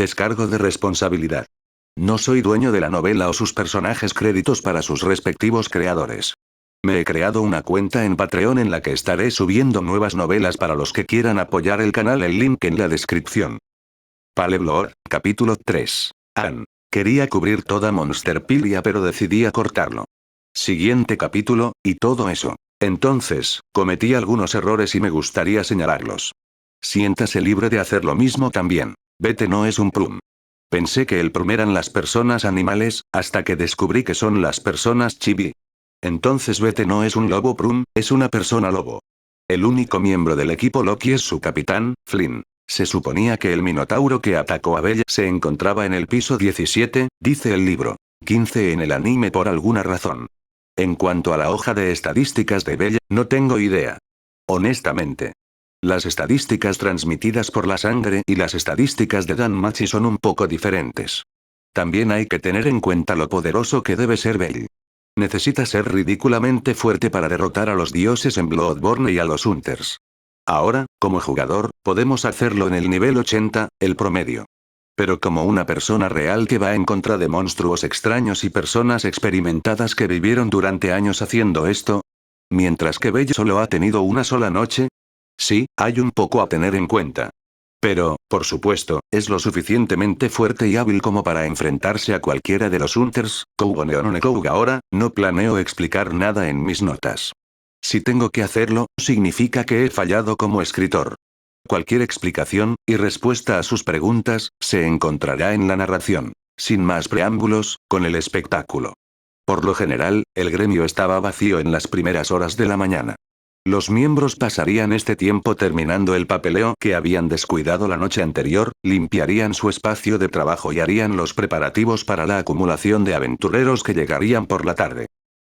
Descargo de responsabilidad. No soy dueño de la novela o sus personajes, créditos para sus respectivos creadores. Me he creado una cuenta en Patreon en la que estaré subiendo nuevas novelas para los que quieran apoyar el canal, el link en la descripción. Paleblor, capítulo 3. Anne. Quería cubrir toda Monsterpedia pero decidí acortarlo. Siguiente capítulo, y todo eso. Entonces, cometí algunos errores y me gustaría señalarlos. Siéntase libre de hacer lo mismo también. Vete no es un plum. Pensé que el plum eran las personas animales, hasta que descubrí que son las personas chibi. Entonces Vete no es un lobo plum, es una persona lobo. El único miembro del equipo Loki es su capitán, Flynn. Se suponía que el minotauro que atacó a Bella se encontraba en el piso 17, dice el libro. 15 en el anime por alguna razón. En cuanto a la hoja de estadísticas de Bella, no tengo idea. Honestamente. Las estadísticas transmitidas por la sangre y las estadísticas de Danmachi son un poco diferentes. También hay que tener en cuenta lo poderoso que debe ser Bella. Necesita ser ridículamente fuerte para derrotar a los dioses en Bloodborne y a los Hunters. Ahora, como jugador, podemos hacerlo en el nivel 80, el promedio. Pero como una persona real que va en contra de monstruos extraños y personas experimentadas que vivieron durante años haciendo esto, mientras que Bella solo ha tenido una sola noche. Sí, hay un poco a tener en cuenta. Pero, por supuesto, es lo suficientemente fuerte y hábil como para enfrentarse a cualquiera de los Hunters. Ahora, no planeo explicar nada en mis notas. Si tengo que hacerlo, significa que he fallado como escritor. Cualquier explicación, y respuesta a sus preguntas, se encontrará en la narración. Sin más preámbulos, con el espectáculo. Por lo general, el gremio estaba vacío en las primeras horas de la mañana. Los miembros pasarían este tiempo terminando el papeleo que habían descuidado la noche anterior, limpiarían su espacio de trabajo y harían los preparativos para la acumulación de aventureros que llegarían por la tarde.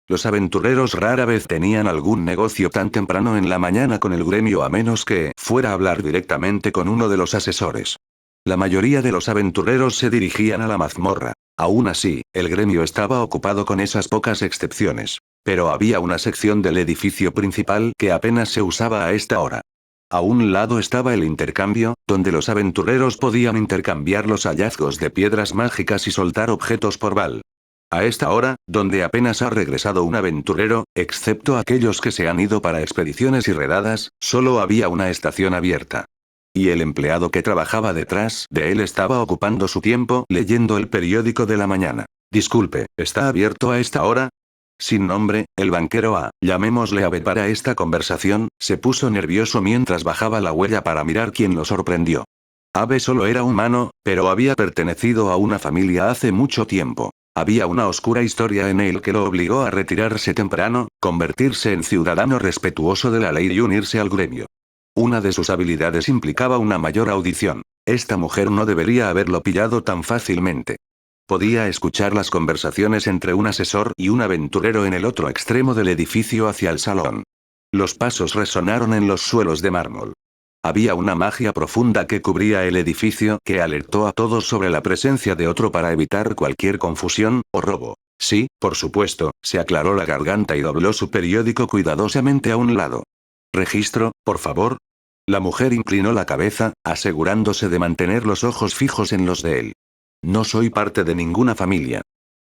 Los aventureros rara vez tenían algún negocio tan temprano en la mañana con el gremio a menos que fuera a hablar directamente con uno de los asesores. La mayoría de los aventureros se dirigían a la mazmorra. Aún así, el gremio estaba ocupado con esas pocas excepciones. Pero había una sección del edificio principal que apenas se usaba a esta hora. A un lado estaba el intercambio, donde los aventureros podían intercambiar los hallazgos de piedras mágicas y soltar objetos por Val. A esta hora, donde apenas ha regresado un aventurero, excepto aquellos que se han ido para expediciones y redadas, solo había una estación abierta. Y el empleado que trabajaba detrás de él estaba ocupando su tiempo leyendo el periódico de la mañana. Disculpe, ¿está abierto a esta hora? Sin nombre, el banquero A, llamémosle Abe para esta conversación, se puso nervioso mientras bajaba la huella para mirar quién lo sorprendió. Abe solo era humano, pero había pertenecido a una familia hace mucho tiempo. Había una oscura historia en él que lo obligó a retirarse temprano, convertirse en ciudadano respetuoso de la ley y unirse al gremio. Una de sus habilidades implicaba una mayor audición. Esta mujer no debería haberlo pillado tan fácilmente. Podía escuchar las conversaciones entre un asesor y un aventurero en el otro extremo del edificio hacia el salón. Los pasos resonaron en los suelos de mármol. Había una magia profunda que cubría el edificio que alertó a todos sobre la presencia de otro para evitar cualquier confusión o robo. Sí, por supuesto, se aclaró la garganta y dobló su periódico cuidadosamente a un lado. ¿Registro, por favor? La mujer inclinó la cabeza, asegurándose de mantener los ojos fijos en los de él. No soy parte de ninguna familia.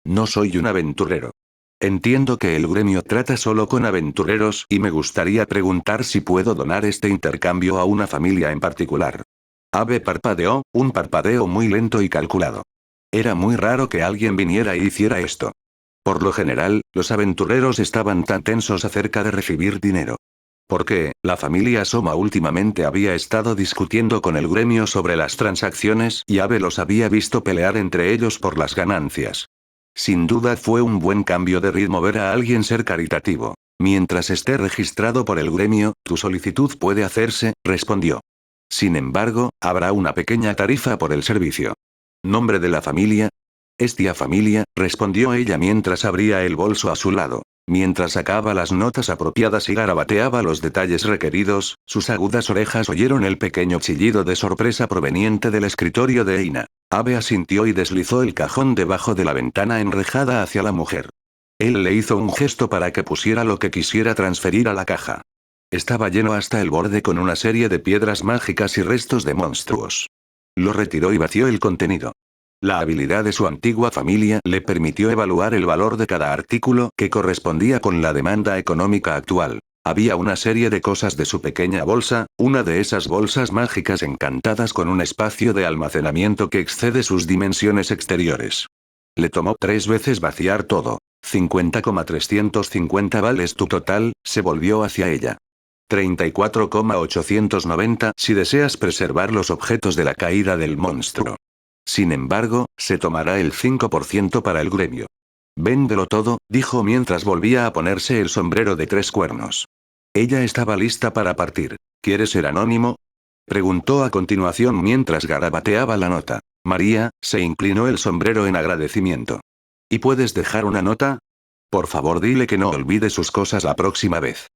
No soy un aventurero. Entiendo que el gremio trata solo con aventureros y me gustaría preguntar si puedo donar este intercambio a una familia en particular. Abe parpadeó, un parpadeo muy lento y calculado. Era muy raro que alguien viniera y hiciera esto. Por lo general, los aventureros estaban tan tensos acerca de recibir dinero. Porque, la familia Soma últimamente había estado discutiendo con el gremio sobre las transacciones y Abe los había visto pelear entre ellos por las ganancias. Sin duda fue un buen cambio de ritmo ver a alguien ser caritativo. Mientras esté registrado por el gremio, tu solicitud puede hacerse, respondió. Sin embargo, habrá una pequeña tarifa por el servicio. ¿Nombre de la familia? Es tía familia, respondió ella mientras abría el bolso a su lado. Mientras sacaba las notas apropiadas y garabateaba los detalles requeridos, sus agudas orejas oyeron el pequeño chillido de sorpresa proveniente del escritorio de Eina. Abe asintió y deslizó el cajón debajo de la ventana enrejada hacia la mujer. Él le hizo un gesto para que pusiera lo que quisiera transferir a la caja. Estaba lleno hasta el borde con una serie de piedras mágicas y restos de monstruos. Lo retiró y vació el contenido. La habilidad de su antigua familia le permitió evaluar el valor de cada artículo que correspondía con la demanda económica actual. Había una serie de cosas de su pequeña bolsa, una de esas bolsas mágicas encantadas con un espacio de almacenamiento que excede sus dimensiones exteriores. Le tomó 3 veces vaciar todo. 50,350 vales tu total, se volvió hacia ella. 34,890 si deseas preservar los objetos de la caída del monstruo. Sin embargo, se tomará el 5% para el gremio. Véndelo todo, dijo mientras volvía a ponerse el sombrero de 3 cuernos. Ella estaba lista para partir. ¿Quieres ser anónimo? Preguntó a continuación mientras garabateaba la nota. María, se inclinó el sombrero en agradecimiento. ¿Y puedes dejar una nota? Por favor, dile que no olvide sus cosas la próxima vez.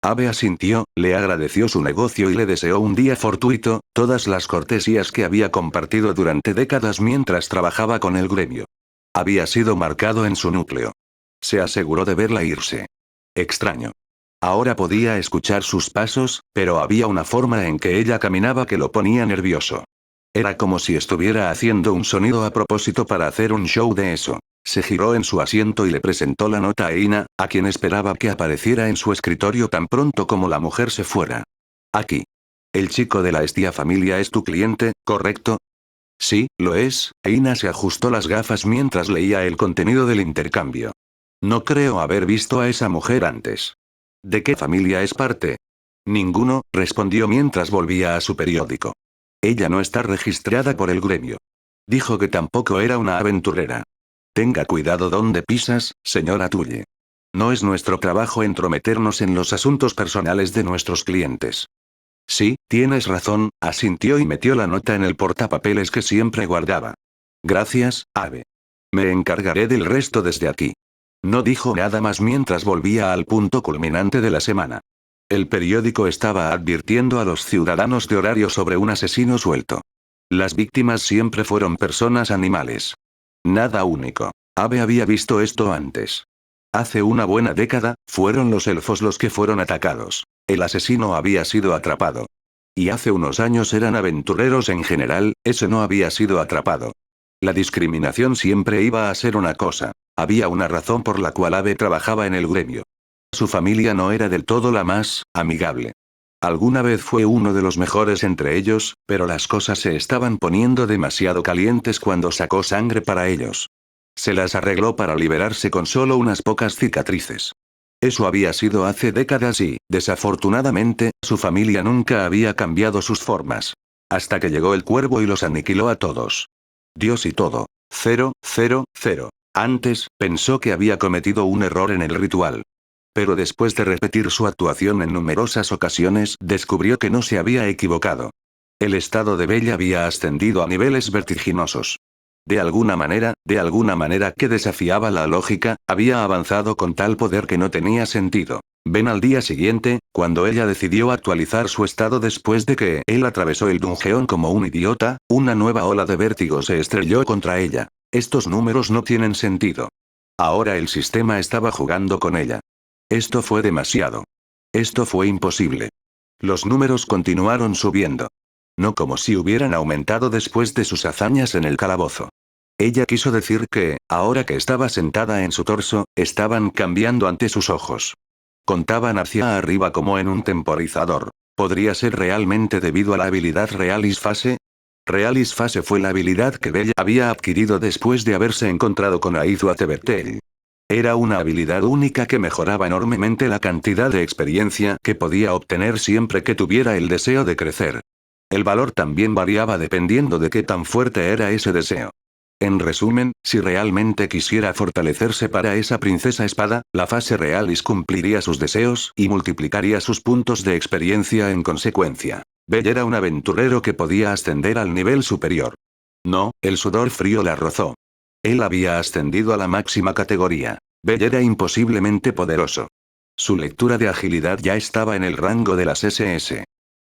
Abe asintió, le agradeció su negocio y le deseó un día fortuito, todas las cortesías que había compartido durante décadas mientras trabajaba con el gremio. Había sido marcado en su núcleo. Se aseguró de verla irse. Extraño. Ahora podía escuchar sus pasos, pero había una forma en que ella caminaba que lo ponía nervioso. Era como si estuviera haciendo un sonido a propósito para hacer un show de eso. Se giró en su asiento y le presentó la nota a Ina, a quien esperaba que apareciera en su escritorio tan pronto como la mujer se fuera. Aquí. El chico de la Estia familia es tu cliente, ¿correcto? Sí, lo es. Ina se ajustó las gafas mientras leía el contenido del intercambio. No creo haber visto a esa mujer antes. ¿De qué familia es parte? Ninguno, respondió mientras volvía a su periódico. Ella no está registrada por el gremio. Dijo que tampoco era una aventurera. Tenga cuidado donde pisas, señora Tulle. No es nuestro trabajo entrometernos en los asuntos personales de nuestros clientes. Sí, tienes razón, asintió y metió la nota en el portapapeles que siempre guardaba. Gracias, Abe. Me encargaré del resto desde aquí. No dijo nada más mientras volvía al punto culminante de la semana. El periódico estaba advirtiendo a los ciudadanos de horario sobre un asesino suelto. Las víctimas siempre fueron personas animales. Nada único. Abe había visto esto antes. Hace una buena década, fueron los elfos los que fueron atacados. El asesino había sido atrapado. Y hace unos años eran aventureros en general, ese no había sido atrapado. La discriminación siempre iba a ser una cosa. Había una razón por la cual Abe trabajaba en el gremio. Su familia no era del todo la más amigable. Alguna vez fue uno de los mejores entre ellos, pero las cosas se estaban poniendo demasiado calientes cuando sacó sangre para ellos. Se las arregló para liberarse con solo unas pocas cicatrices. Eso había sido hace décadas y, desafortunadamente, su familia nunca había cambiado sus formas. Hasta que llegó el cuervo y los aniquiló a todos. Dios y todo. 0, 0, 0. Antes, pensó que había cometido un error en el ritual. Pero después de repetir su actuación en numerosas ocasiones, descubrió que no se había equivocado. El estado de Bella había ascendido a niveles vertiginosos. De alguna manera que desafiaba la lógica, había avanzado con tal poder que no tenía sentido. Ven al día siguiente, cuando ella decidió actualizar su estado después de que él atravesó el dungeón como un idiota, una nueva ola de vértigo se estrelló contra ella. Estos números no tienen sentido. Ahora el sistema estaba jugando con ella. Esto fue demasiado. Esto fue imposible. Los números continuaron subiendo. No como si hubieran aumentado después de sus hazañas en el calabozo. Ella quiso decir que, ahora que estaba sentada en su torso, estaban cambiando ante sus ojos. Contaban hacia arriba como en un temporizador. ¿Podría ser realmente debido a la habilidad Realis Phase? Realis Phase fue la habilidad que Bella había adquirido después de haberse encontrado con Aizuatebertel. Era una habilidad única que mejoraba enormemente la cantidad de experiencia que podía obtener siempre que tuviera el deseo de crecer. El valor también variaba dependiendo de qué tan fuerte era ese deseo. En resumen, si realmente quisiera fortalecerse para esa princesa espada, la fase Realis cumpliría sus deseos y multiplicaría sus puntos de experiencia en consecuencia. Bell era un aventurero que podía ascender al nivel superior. No, el sudor frío la rozó. Él había ascendido a la máxima categoría. Bell era imposiblemente poderoso. Su lectura de agilidad ya estaba en el rango de las SS.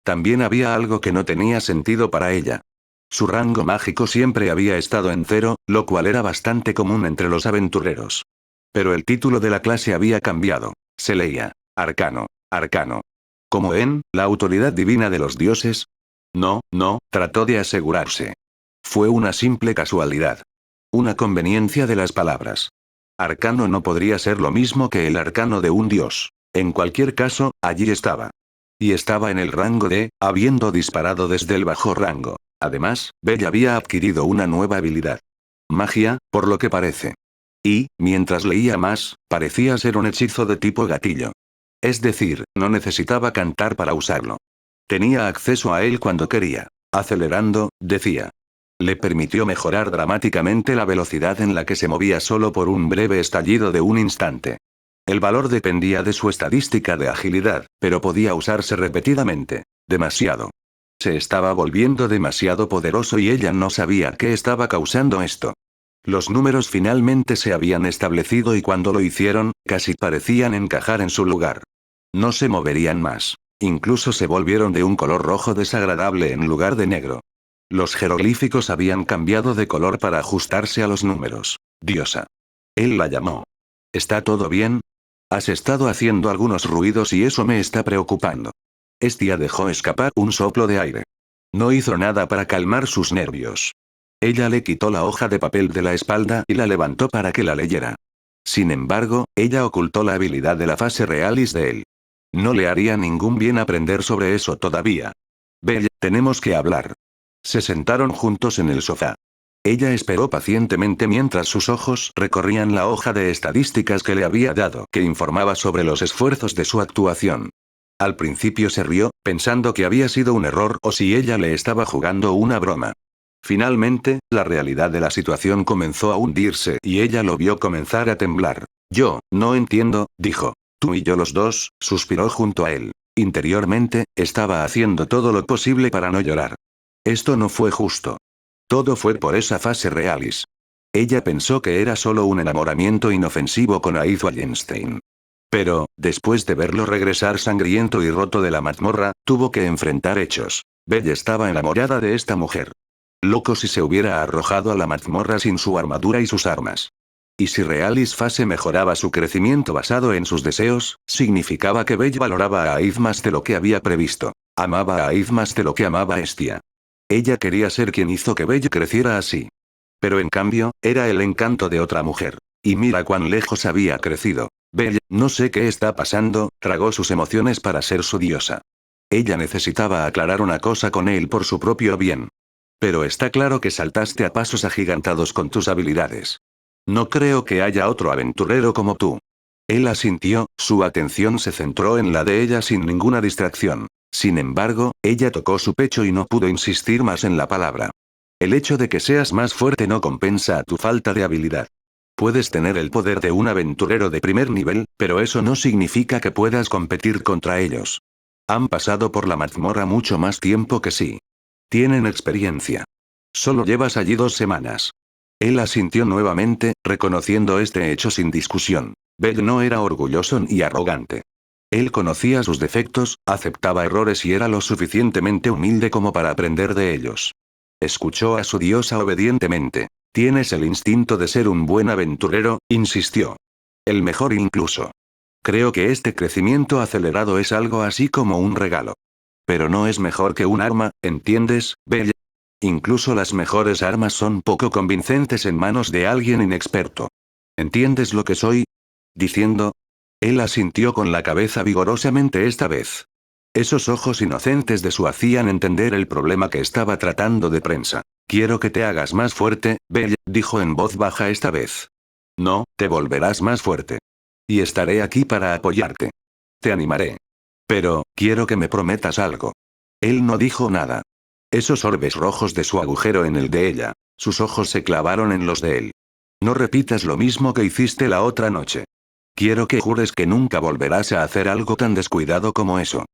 También había algo que no tenía sentido para ella. Su rango mágico siempre había estado en 0, lo cual era bastante común entre los aventureros. Pero el título de la clase había cambiado. Se leía, Arcano, Arcano. ¿Como en, la autoridad divina de los dioses? No, trató de asegurarse. Fue una simple casualidad. Una conveniencia de las palabras. Arcano no podría ser lo mismo que el arcano de un dios. En cualquier caso, allí estaba. Y estaba en el rango de, habiendo disparado desde el bajo rango. Además, Belle había adquirido una nueva habilidad. Magia, por lo que parece. Y, mientras leía más, parecía ser un hechizo de tipo gatillo. Es decir, no necesitaba cantar para usarlo. Tenía acceso a él cuando quería. Acelerando, decía. Le permitió mejorar dramáticamente la velocidad en la que se movía solo por un breve estallido de un instante. El valor dependía de su estadística de agilidad, pero podía usarse repetidamente. Demasiado. Se estaba volviendo demasiado poderoso y ella no sabía qué estaba causando esto. Los números finalmente se habían establecido y cuando lo hicieron, casi parecían encajar en su lugar. No se moverían más. Incluso se volvieron de un color rojo desagradable en lugar de negro. Los jeroglíficos habían cambiado de color para ajustarse a los números. Diosa. Él la llamó. ¿Está todo bien? Has estado haciendo algunos ruidos y eso me está preocupando. Estia dejó escapar un soplo de aire. No hizo nada para calmar sus nervios. Ella le quitó la hoja de papel de la espalda y la levantó para que la leyera. Sin embargo, ella ocultó la habilidad de la fase realis de él. No le haría ningún bien aprender sobre eso todavía. Belle, tenemos que hablar. Se sentaron juntos en el sofá. Ella esperó pacientemente mientras sus ojos recorrían la hoja de estadísticas que le había dado, que informaba sobre los esfuerzos de su actuación. Al principio se rió, pensando que había sido un error o si ella le estaba jugando una broma. Finalmente, la realidad de la situación comenzó a hundirse y ella lo vio comenzar a temblar. Yo, no entiendo, dijo. Tú y yo los dos, suspiró junto a él. Interiormente, estaba haciendo todo lo posible para no llorar. Esto no fue justo. Todo fue por esa fase realis. Ella pensó que era solo un enamoramiento inofensivo con Aid Wallenstein. Pero, después de verlo regresar sangriento y roto de la mazmorra, tuvo que enfrentar hechos. Belle estaba enamorada de esta mujer. Loco si se hubiera arrojado a la mazmorra sin su armadura y sus armas. Y si Realis Fase mejoraba su crecimiento basado en sus deseos, significaba que Belle valoraba a Aid más de lo que había previsto. Amaba a Aid más de lo que amaba a Estia. Ella quería ser quien hizo que Belle creciera así. Pero en cambio, era el encanto de otra mujer. Y mira cuán lejos había crecido. Belle, no sé qué está pasando, tragó sus emociones para ser su diosa. Ella necesitaba aclarar una cosa con él por su propio bien. Pero está claro que saltaste a pasos agigantados con tus habilidades. No creo que haya otro aventurero como tú. Él asintió, su atención se centró en la de ella sin ninguna distracción. Sin embargo, ella tocó su pecho y no pudo insistir más en la palabra. El hecho de que seas más fuerte no compensa a tu falta de habilidad. Puedes tener el poder de un aventurero de primer nivel, pero eso no significa que puedas competir contra ellos. Han pasado por la mazmorra mucho más tiempo que sí. Tienen experiencia. Solo llevas allí 2 semanas. Él asintió nuevamente, reconociendo este hecho sin discusión. Belle no era orgulloso ni arrogante. Él conocía sus defectos, aceptaba errores y era lo suficientemente humilde como para aprender de ellos. Escuchó a su diosa obedientemente. Tienes el instinto de ser un buen aventurero, insistió. El mejor incluso. Creo que este crecimiento acelerado es algo así como un regalo. Pero no es mejor que un arma, ¿entiendes, Belle? Incluso las mejores armas son poco convincentes en manos de alguien inexperto. ¿Entiendes lo que soy diciendo? Él asintió con la cabeza vigorosamente esta vez. Esos ojos inocentes de su hacían entender el problema que estaba tratando de prensa. Quiero que te hagas más fuerte, Belle, dijo en voz baja esta vez. No, te volverás más fuerte. Y estaré aquí para apoyarte. Te animaré. Pero, quiero que me prometas algo. Él no dijo nada. Esos orbes rojos de su agujero en el de ella. Sus ojos se clavaron en los de él. No repitas lo mismo que hiciste la otra noche. Quiero que jures que nunca volverás a hacer algo tan descuidado como eso.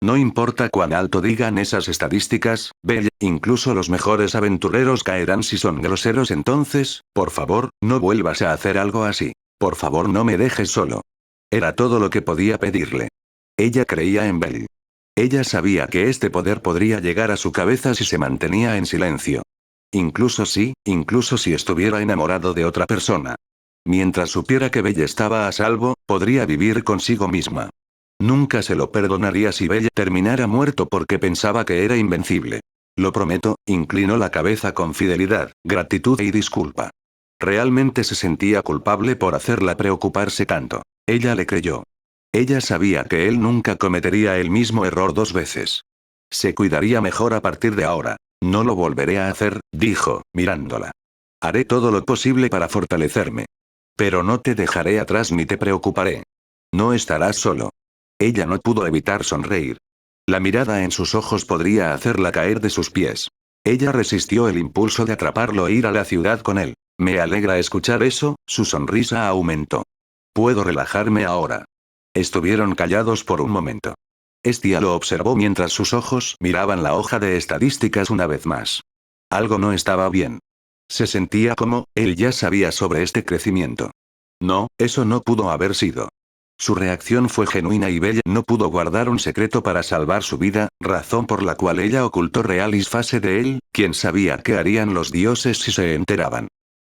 No importa cuán alto digan esas estadísticas, Belle, incluso los mejores aventureros caerán si son groseros entonces, por favor, no vuelvas a hacer algo así. Por favor no me dejes solo. Era todo lo que podía pedirle. Ella creía en Belle. Ella sabía que este poder podría llegar a su cabeza si se mantenía en silencio. Incluso si estuviera enamorado de otra persona. Mientras supiera que Belle estaba a salvo, podría vivir consigo misma. Nunca se lo perdonaría si Belle terminara muerto porque pensaba que era invencible. Lo prometo, inclinó la cabeza con fidelidad, gratitud y disculpa. Realmente se sentía culpable por hacerla preocuparse tanto. Ella le creyó. Ella sabía que él nunca cometería el mismo error 2 veces. Se cuidaría mejor a partir de ahora. No lo volveré a hacer, dijo, mirándola. Haré todo lo posible para fortalecerme. Pero no te dejaré atrás ni te preocuparé. No estarás solo. Ella no pudo evitar sonreír. La mirada en sus ojos podría hacerla caer de sus pies. Ella resistió el impulso de atraparlo e ir a la ciudad con él. Me alegra escuchar eso, su sonrisa aumentó. Puedo relajarme ahora. Estuvieron callados por un momento. Estia lo observó mientras sus ojos miraban la hoja de estadísticas una vez más. Algo no estaba bien. Se sentía como, él ya sabía sobre este crecimiento. No, eso no pudo haber sido. Su reacción fue genuina y Bella no pudo guardar un secreto para salvar su vida, razón por la cual ella ocultó realis fase de él, quien sabía qué harían los dioses si se enteraban.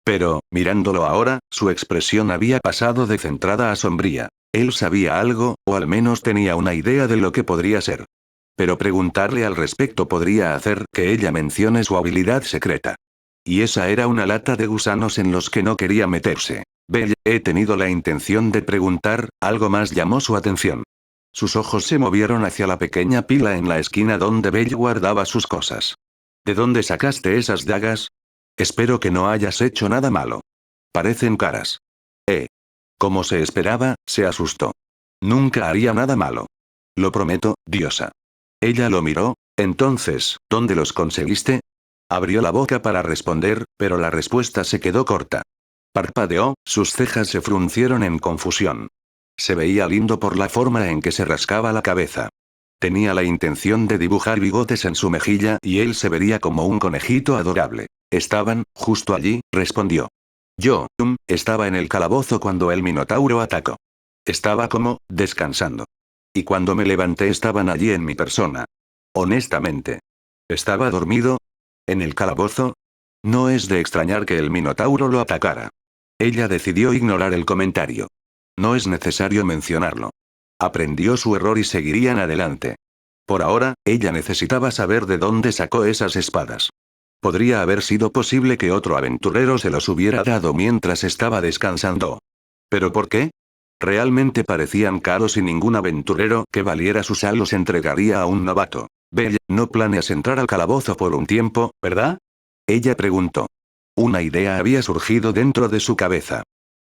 Pero, mirándolo ahora, su expresión había pasado de centrada a sombría. Él sabía algo, o al menos tenía una idea de lo que podría ser. Pero preguntarle al respecto podría hacer que ella mencione su habilidad secreta. Y esa era una lata de gusanos en los que no quería meterse. Bella, he tenido la intención de preguntar, algo más llamó su atención. Sus ojos se movieron hacia la pequeña pila en la esquina donde Bella guardaba sus cosas. ¿De dónde sacaste esas dagas? Espero que no hayas hecho nada malo. Parecen caras. Como se esperaba, se asustó. Nunca haría nada malo. Lo prometo, diosa. Ella lo miró. Entonces, ¿dónde los conseguiste? Abrió la boca para responder, pero la respuesta se quedó corta. Parpadeó, sus cejas se fruncieron en confusión. Se veía lindo por la forma en que se rascaba la cabeza. Tenía la intención de dibujar bigotes en su mejilla y él se vería como un conejito adorable. Estaban, justo allí, respondió. Yo, estaba en el calabozo cuando el minotauro atacó. Estaba como, descansando. Y cuando me levanté estaban allí en mi persona. Honestamente. ¿Estaba dormido? ¿En el calabozo? No es de extrañar que el minotauro lo atacara. Ella decidió ignorar el comentario. No es necesario mencionarlo. Aprendió su error y seguirían adelante. Por ahora, ella necesitaba saber de dónde sacó esas espadas. Podría haber sido posible que otro aventurero se los hubiera dado mientras estaba descansando. ¿Pero por qué? Realmente parecían caros y ningún aventurero que valiera su sal los entregaría a un novato. Bella, no planeas entrar al calabozo por un tiempo, ¿verdad? Ella preguntó. Una idea había surgido dentro de su cabeza.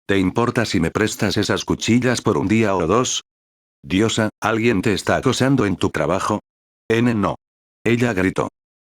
¿Te importa si me prestas esas cuchillas por un día o dos? Diosa, ¿alguien te está acosando en tu trabajo? No. Ella gritó.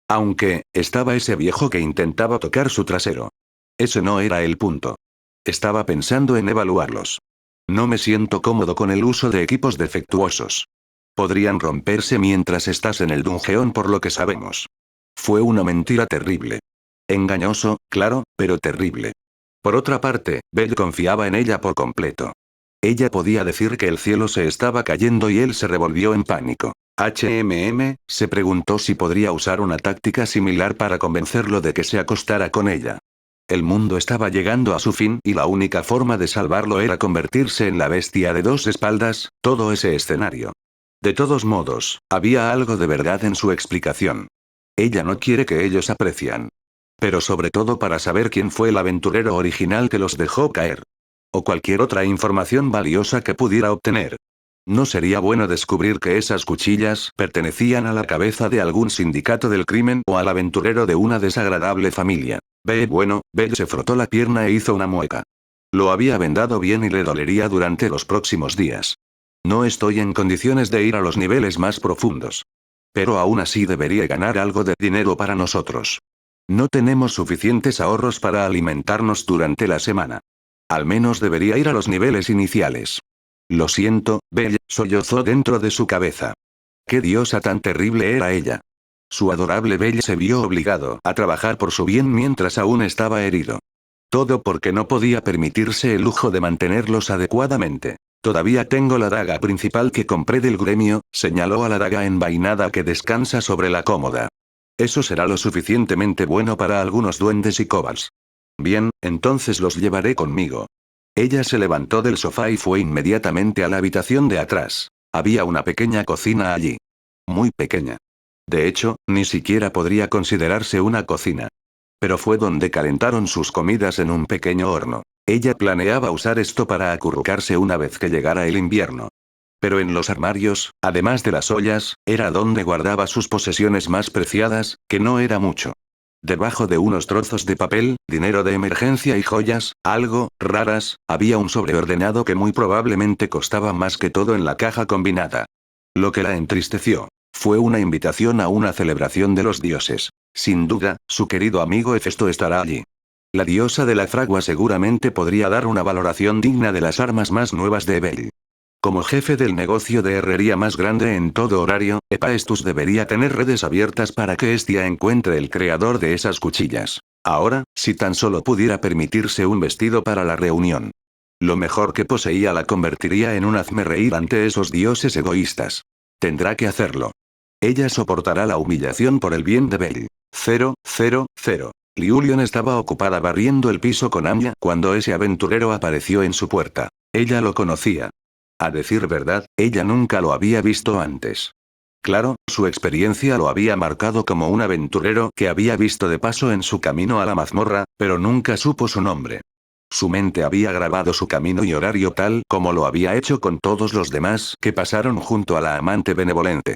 Aunque, estaba ese viejo que intentaba tocar su trasero. Ese no era el punto. Estaba pensando en evaluarlos. No me siento cómodo con el uso de equipos defectuosos. Podrían romperse mientras estás en el dungeón por lo que sabemos. Fue una mentira terrible. Engañoso, claro, pero terrible. Por otra parte, Belle confiaba en ella por completo. Ella podía decir que el cielo se estaba cayendo y él se revolvió en pánico. Se preguntó si podría usar una táctica similar para convencerlo de que se acostara con ella. El mundo estaba llegando a su fin y la única forma de salvarlo era convertirse en la bestia de 2 espaldas, todo ese escenario. De todos modos, había algo de verdad en su explicación. Ella no quiere que ellos aprecian. Pero sobre todo para saber quién fue el aventurero original que los dejó caer. O cualquier otra información valiosa que pudiera obtener. ¿No sería bueno descubrir que esas cuchillas pertenecían a la cabeza de algún sindicato del crimen o al aventurero de una desagradable familia? Belle se frotó la pierna e hizo una mueca. Lo había vendado bien y le dolería durante los próximos días. No estoy en condiciones de ir a los niveles más profundos. Pero aún así debería ganar algo de dinero para nosotros. No tenemos suficientes ahorros para alimentarnos durante la semana. Al menos debería ir a los niveles iniciales. Lo siento, Belle, sollozó dentro de su cabeza. Qué diosa tan terrible era ella. Su adorable Belle se vio obligado a trabajar por su bien mientras aún estaba herido. Todo porque no podía permitirse el lujo de mantenerlos adecuadamente. Todavía tengo la daga principal que compré del gremio, señaló a la daga envainada que descansa sobre la cómoda. Eso será lo suficientemente bueno para algunos duendes y kobolds. Bien, entonces los llevaré conmigo. Ella se levantó del sofá y fue inmediatamente a la habitación de atrás. Había una pequeña cocina allí. Muy pequeña. De hecho, ni siquiera podría considerarse una cocina. Pero fue donde calentaron sus comidas en un pequeño horno. Ella planeaba usar esto para acurrucarse una vez que llegara el invierno. Pero en los armarios, además de las ollas, era donde guardaba sus posesiones más preciadas, que no era mucho. Debajo de unos trozos de papel, dinero de emergencia y joyas, algo raras, había un sobreordenado que muy probablemente costaba más que todo en la caja combinada. Lo que la entristeció fue una invitación a una celebración de los dioses. Sin duda, su querido amigo Hefesto estará allí. La diosa de la fragua seguramente podría dar una valoración digna de las armas más nuevas de Ebel. Como jefe del negocio de herrería más grande en todo horario, Hephaestus debería tener redes abiertas para que Hestia encuentre el creador de esas cuchillas. Ahora, si tan solo pudiera permitirse un vestido para la reunión. Lo mejor que poseía la convertiría en un hazmerreír ante esos dioses egoístas. Tendrá que hacerlo. Ella soportará la humillación por el bien de Bell. 000. Liulion estaba ocupada barriendo el piso con Anya cuando ese aventurero apareció en su puerta. Ella lo conocía. A decir verdad, ella nunca lo había visto antes. Claro, su experiencia lo había marcado como un aventurero que había visto de paso en su camino a la mazmorra, pero nunca supo su nombre. Su mente había grabado su camino y horario tal como lo había hecho con todos los demás que pasaron junto a la amante benevolente.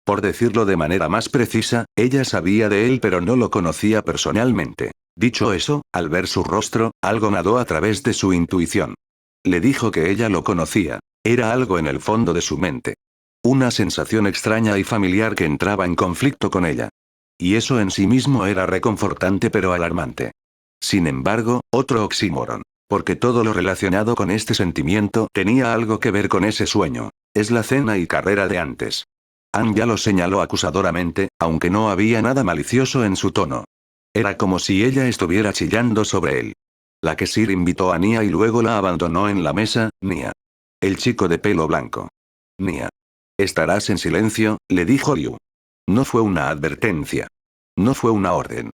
Por decirlo de manera más precisa, ella sabía de él pero no lo conocía personalmente. Dicho eso, al ver su rostro, algo nadó a través de su intuición. Le dijo que ella lo conocía. Era algo en el fondo de su mente. Una sensación extraña y familiar que entraba en conflicto con ella. Y eso en sí mismo era reconfortante pero alarmante. Sin embargo, otro oxímoron. Porque todo lo relacionado con este sentimiento tenía algo que ver con ese sueño. Es la cena y carrera de antes. Anne ya lo señaló acusadoramente, aunque no había nada malicioso en su tono. Era como si ella estuviera chillando sobre él. La que Sir invitó a Nia y luego la abandonó en la mesa, Nia. El chico de pelo blanco. Nia. Estarás en silencio, le dijo Liu. No fue una advertencia. No fue una orden.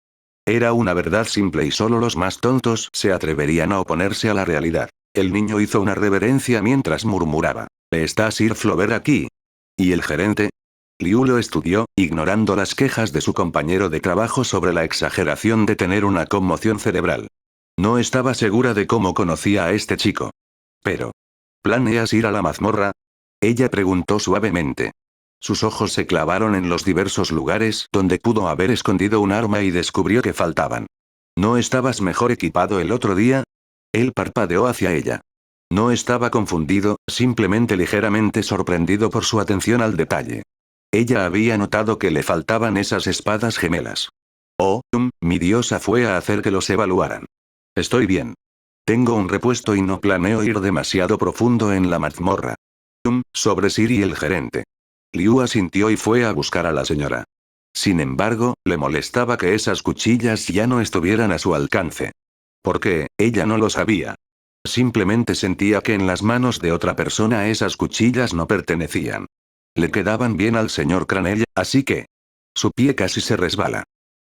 Era una verdad simple y solo los más tontos se atreverían a oponerse a la realidad. El niño hizo una reverencia mientras murmuraba. ¿Está Sir Flover aquí? ¿Y el gerente? Liu lo estudió, ignorando las quejas de su compañero de trabajo sobre la exageración de tener una conmoción cerebral. No estaba segura de cómo conocía a este chico. Pero, ¿planeas ir a la mazmorra? Ella preguntó suavemente. Sus ojos se clavaron en los diversos lugares donde pudo haber escondido un arma y descubrió que faltaban. ¿No estabas mejor equipado el otro día? Él parpadeó hacia ella. No estaba confundido, simplemente ligeramente sorprendido por su atención al detalle. Ella había notado que le faltaban esas espadas gemelas. Oh, mi diosa fue a hacer que los evaluaran. Estoy bien. Tengo un repuesto y no planeo ir demasiado profundo en la mazmorra. Sobre Sir y el gerente. Liu asintió y fue a buscar a la señora. Sin embargo, le molestaba que esas cuchillas ya no estuvieran a su alcance. ¿Por qué? Ella no lo sabía. Simplemente sentía que en las manos de otra persona esas cuchillas no pertenecían. Le quedaban bien al señor Cranell, así que... Su pie casi se resbala.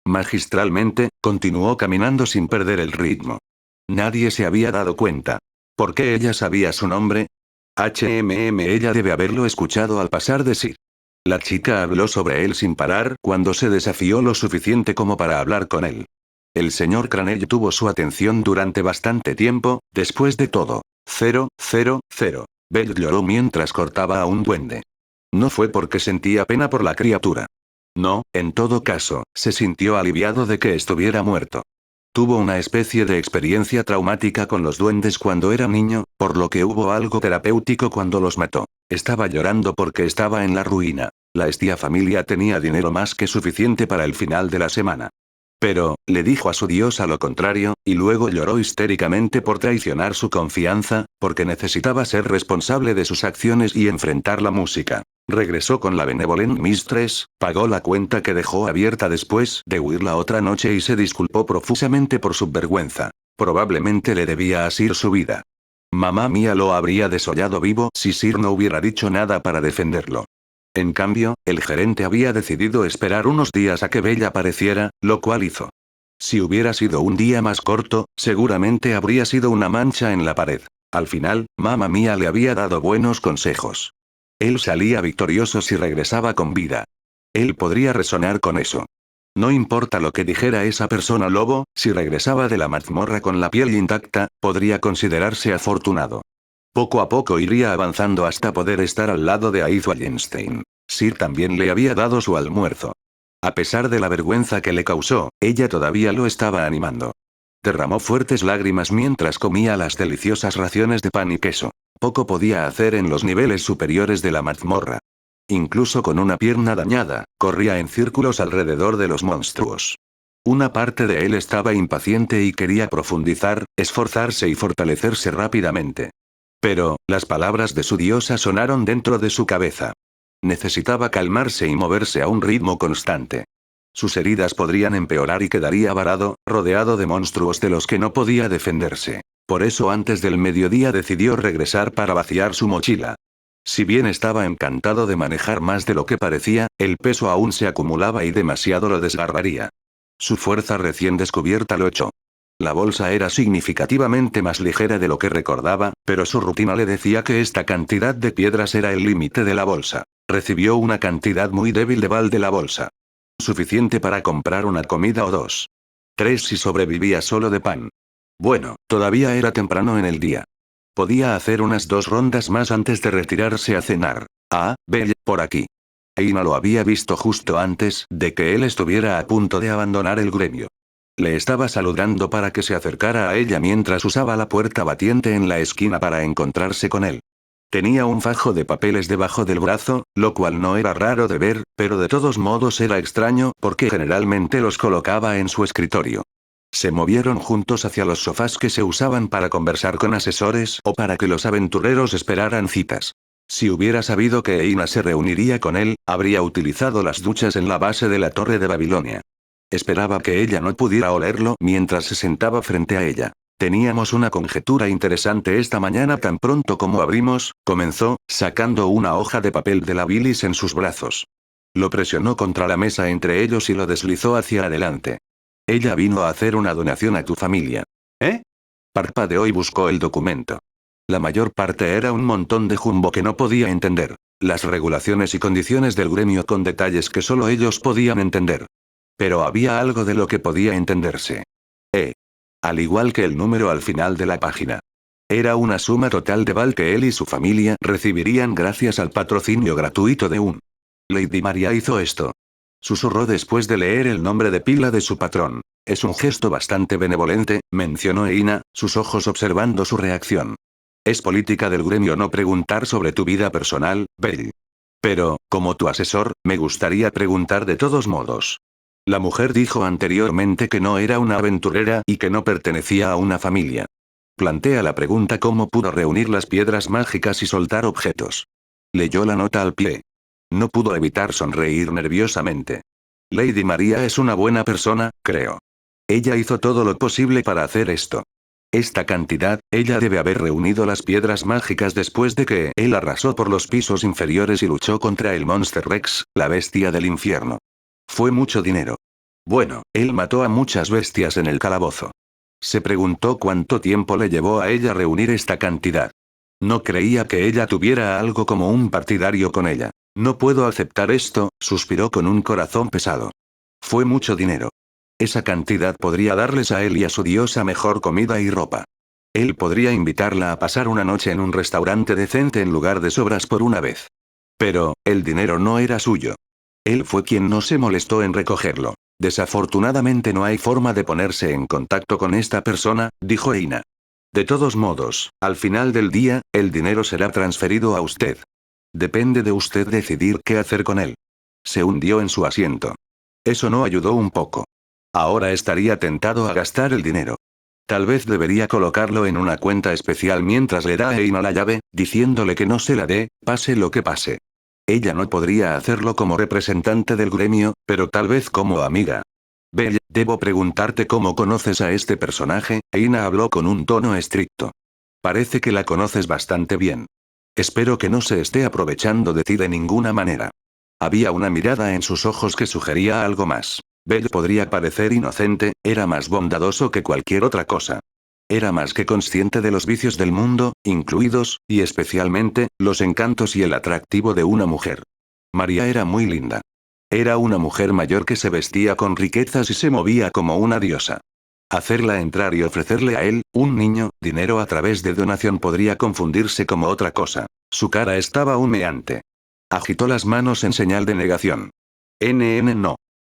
Magistralmente, continuó caminando sin perder el ritmo. Nadie se había dado cuenta. ¿Por qué ella sabía su nombre? Ella debe haberlo escuchado al pasar de Sir. La chica habló sobre él sin parar cuando se desafió lo suficiente como para hablar con él. El señor Cranell tuvo su atención durante bastante tiempo, después de todo. 000. Bell lloró mientras cortaba a un duende. No fue porque sentía pena por la criatura. No, en todo caso, se sintió aliviado de que estuviera muerto. Tuvo una especie de experiencia traumática con los duendes cuando era niño, por lo que hubo algo terapéutico cuando los mató. Estaba llorando porque estaba en la ruina. La Hestia familia tenía dinero más que suficiente para el final de la semana. Pero, le dijo a su diosa lo contrario, y luego lloró histéricamente por traicionar su confianza, porque necesitaba ser responsable de sus acciones y enfrentar la música. Regresó con la Benevolent Mistress, pagó la cuenta que dejó abierta después de huir la otra noche y se disculpó profusamente por su vergüenza. Probablemente le debía a Sir su vida. Mamá mía lo habría desollado vivo si Sir no hubiera dicho nada para defenderlo. En cambio, el gerente había decidido esperar unos días a que Bella apareciera, lo cual hizo. Si hubiera sido un día más corto, seguramente habría sido una mancha en la pared. Al final, mamá mía le había dado buenos consejos. Él salía victorioso si regresaba con vida. Él podría resonar con eso. No importa lo que dijera esa persona lobo, si regresaba de la mazmorra con la piel intacta, podría considerarse afortunado. Poco a poco iría avanzando hasta poder estar al lado de Aiz Wallenstein. Sir también le había dado su almuerzo. A pesar de la vergüenza que le causó, ella todavía lo estaba animando. Derramó fuertes lágrimas mientras comía las deliciosas raciones de pan y queso. Poco podía hacer en los niveles superiores de la mazmorra. Incluso con una pierna dañada, corría en círculos alrededor de los monstruos. Una parte de él estaba impaciente y quería profundizar, esforzarse y fortalecerse rápidamente. Pero, las palabras de su diosa sonaron dentro de su cabeza. Necesitaba calmarse y moverse a un ritmo constante. Sus heridas podrían empeorar y quedaría varado, rodeado de monstruos de los que no podía defenderse. Por eso antes del mediodía decidió regresar para vaciar su mochila. Si bien estaba encantado de manejar más de lo que parecía, el peso aún se acumulaba y demasiado lo desgarraría. Su fuerza recién descubierta lo echó. La bolsa era significativamente más ligera de lo que recordaba, pero su rutina le decía que esta cantidad de piedras era el límite de la bolsa. Recibió una cantidad muy débil de bal de la bolsa. Suficiente para comprar una comida o dos. 3 si sobrevivía solo de pan. Bueno, todavía era temprano en el día. Podía hacer unas 2 rondas más antes de retirarse a cenar. Ah, Belle, por aquí. Aina lo había visto justo antes de que él estuviera a punto de abandonar el gremio. Le estaba saludando para que se acercara a ella mientras usaba la puerta batiente en la esquina para encontrarse con él. Tenía un fajo de papeles debajo del brazo, lo cual no era raro de ver, pero de todos modos era extraño porque generalmente los colocaba en su escritorio. Se movieron juntos hacia los sofás que se usaban para conversar con asesores o para que los aventureros esperaran citas. Si hubiera sabido que Eina se reuniría con él, habría utilizado las duchas en la base de la Torre de Babilonia. Esperaba que ella no pudiera olerlo mientras se sentaba frente a ella. Teníamos una conjetura interesante esta mañana tan pronto como abrimos, comenzó, sacando una hoja de papel de la bilis en sus brazos. Lo presionó contra la mesa entre ellos y lo deslizó hacia adelante. Ella vino a hacer una donación a tu familia. ¿Eh? Parpadeó y buscó el documento. La mayor parte era un montón de jumbo que no podía entender. Las regulaciones y condiciones del gremio con detalles que solo ellos podían entender. Pero había algo de lo que podía entenderse. Al igual que el número al final de la página. Era una suma total de Val que él y su familia recibirían gracias al patrocinio gratuito de un. Lady Maria hizo esto. Susurró después de leer el nombre de pila de su patrón. Es un gesto bastante benevolente, mencionó Eina, sus ojos observando su reacción. Es política del gremio no preguntar sobre tu vida personal, Belle. Pero, como tu asesor, me gustaría preguntar de todos modos. La mujer dijo anteriormente que no era una aventurera y que no pertenecía a una familia. Plantea la pregunta cómo pudo reunir las piedras mágicas y soltar objetos. Leyó la nota al pie. No pudo evitar sonreír nerviosamente. Lady Maria es una buena persona, creo. Ella hizo todo lo posible para hacer esto. Esta cantidad, ella debe haber reunido las piedras mágicas después de que él arrasó por los pisos inferiores y luchó contra el Monster Rex, la bestia del infierno. Fue mucho dinero. Bueno, él mató a muchas bestias en el calabozo. Se preguntó cuánto tiempo le llevó a ella reunir esta cantidad. No creía que ella tuviera algo como un partidario con ella. No puedo aceptar esto, suspiró con un corazón pesado. Fue mucho dinero. Esa cantidad podría darles a él y a su diosa mejor comida y ropa. Él podría invitarla a pasar una noche en un restaurante decente en lugar de sobras por una vez. Pero, el dinero no era suyo. Él fue quien no se molestó en recogerlo. Desafortunadamente no hay forma de ponerse en contacto con esta persona, dijo Eina. De todos modos, al final del día, el dinero será transferido a usted. Depende de usted decidir qué hacer con él. Se hundió en su asiento. Eso no ayudó un poco. Ahora estaría tentado a gastar el dinero. Tal vez debería colocarlo en una cuenta especial mientras le da a Eina la llave, diciéndole que no se la dé, pase lo que pase. Ella no podría hacerlo como representante del gremio, pero tal vez como amiga. Belle, debo preguntarte cómo conoces a este personaje, Eina habló con un tono estricto. Parece que la conoces bastante bien. Espero que no se esté aprovechando de ti de ninguna manera. Había una mirada en sus ojos que sugería algo más. Belle podría parecer inocente, era más bondadoso que cualquier otra cosa. Era más que consciente de los vicios del mundo, incluidos, y especialmente, los encantos y el atractivo de una mujer. María era muy linda. Era una mujer mayor que se vestía con riquezas y se movía como una diosa. Hacerla entrar y ofrecerle a él, un niño, dinero a través de donación podría confundirse como otra cosa. Su cara estaba humeante. Agitó las manos en señal de negación. No.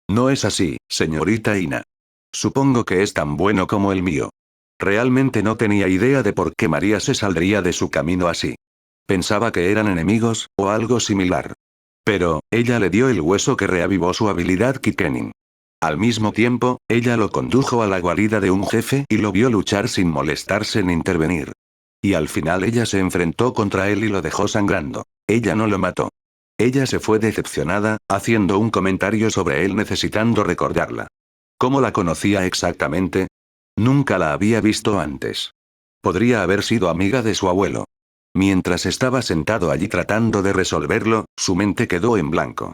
No es así, señorita Ina. Supongo que es tan bueno como el mío. Realmente no tenía idea de por qué María se saldría de su camino así. Pensaba que eran enemigos, o algo similar. Pero, ella le dio el hueso que reavivó su habilidad Kikenin. Al mismo tiempo, ella lo condujo a la guarida de un jefe y lo vio luchar sin molestarse en intervenir. Y al final ella se enfrentó contra él y lo dejó sangrando. Ella no lo mató. Ella se fue decepcionada, haciendo un comentario sobre él necesitando recordarla. ¿Cómo la conocía exactamente? Nunca la había visto antes. Podría haber sido amiga de su abuelo. Mientras estaba sentado allí tratando de resolverlo, su mente quedó en blanco.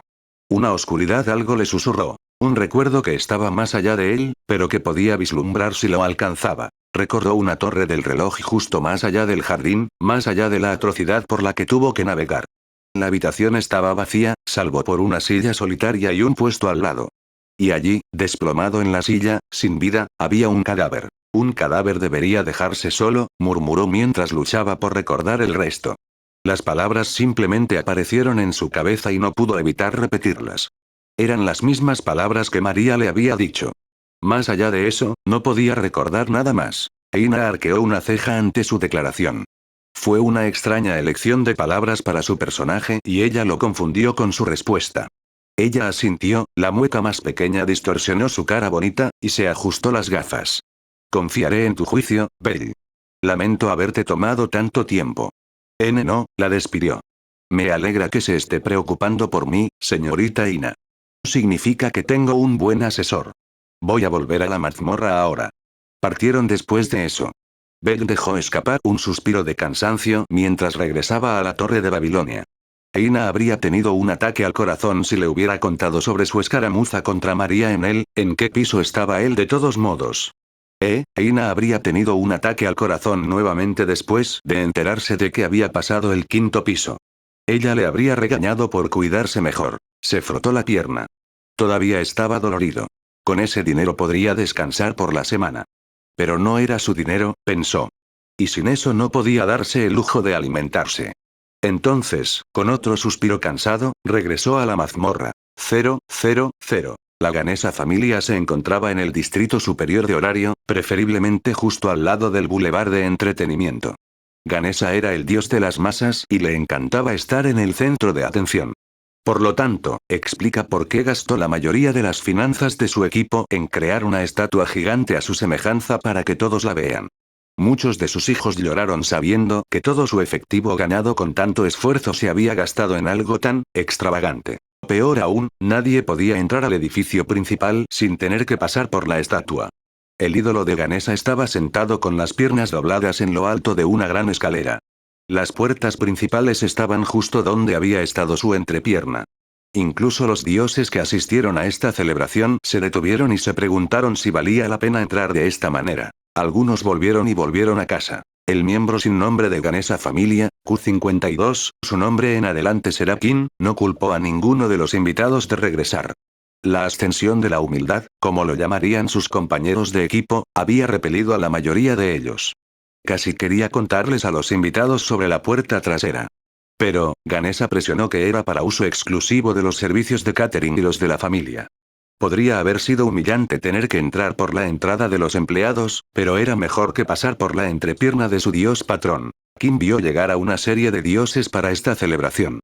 Una oscuridad algo le susurró. Un recuerdo que estaba más allá de él, pero que podía vislumbrar si lo alcanzaba. Recordó una torre del reloj justo más allá del jardín, más allá de la atrocidad por la que tuvo que navegar. La habitación estaba vacía, salvo por una silla solitaria y un puesto al lado. Y allí, desplomado en la silla, sin vida, había un cadáver. Un cadáver debería dejarse solo, murmuró mientras luchaba por recordar el resto. Las palabras simplemente aparecieron en su cabeza y no pudo evitar repetirlas. Eran las mismas palabras que María le había dicho. Más allá de eso, no podía recordar nada más. Eina arqueó una ceja ante su declaración. Fue una extraña elección de palabras para su personaje y ella lo confundió con su respuesta. Ella asintió, la mueca más pequeña distorsionó su cara bonita, y se ajustó las gafas. Confiaré en tu juicio, Belle. Lamento haberte tomado tanto tiempo. No, la despidió. Me alegra que se esté preocupando por mí, señorita Ina. Significa que tengo un buen asesor. Voy a volver a la mazmorra ahora. Partieron después de eso. Belle dejó escapar un suspiro de cansancio mientras regresaba a la torre de Babilonia. Ina habría tenido un ataque al corazón si le hubiera contado sobre su escaramuza contra María en qué piso estaba él de todos modos. Ina habría tenido un ataque al corazón nuevamente después de enterarse de que había pasado el quinto piso. Ella le habría regañado por cuidarse mejor. Se frotó la pierna. Todavía estaba dolorido. Con ese dinero podría descansar por la semana. Pero no era su dinero, pensó. Y sin eso no podía darse el lujo de alimentarse. Entonces, con otro suspiro cansado, regresó a la mazmorra. 000. La ganesa familia se encontraba en el distrito superior de horario, preferiblemente justo al lado del bulevar de entretenimiento. Ganesa era el dios de las masas y le encantaba estar en el centro de atención. Por lo tanto, explica por qué gastó la mayoría de las finanzas de su equipo en crear una estatua gigante a su semejanza para que todos la vean. Muchos de sus hijos lloraron sabiendo que todo su efectivo ganado con tanto esfuerzo se había gastado en algo tan extravagante. Peor aún, nadie podía entrar al edificio principal sin tener que pasar por la estatua. El ídolo de Ganesa estaba sentado con las piernas dobladas en lo alto de una gran escalera. Las puertas principales estaban justo donde había estado su entrepierna. Incluso los dioses que asistieron a esta celebración se detuvieron y se preguntaron si valía la pena entrar de esta manera. Algunos volvieron y volvieron a casa. El miembro sin nombre de Ganesa Familia, Q52, su nombre en adelante será Kin, no culpó a ninguno de los invitados de regresar. La ascensión de la humildad, como lo llamarían sus compañeros de equipo, había repelido a la mayoría de ellos. Casi quería contarles a los invitados sobre la puerta trasera. Pero, Ganesa presionó que era para uso exclusivo de los servicios de catering y los de la familia. Podría haber sido humillante tener que entrar por la entrada de los empleados, pero era mejor que pasar por la entrepierna de su dios patrón. Kim vio llegar a una serie de dioses para esta celebración.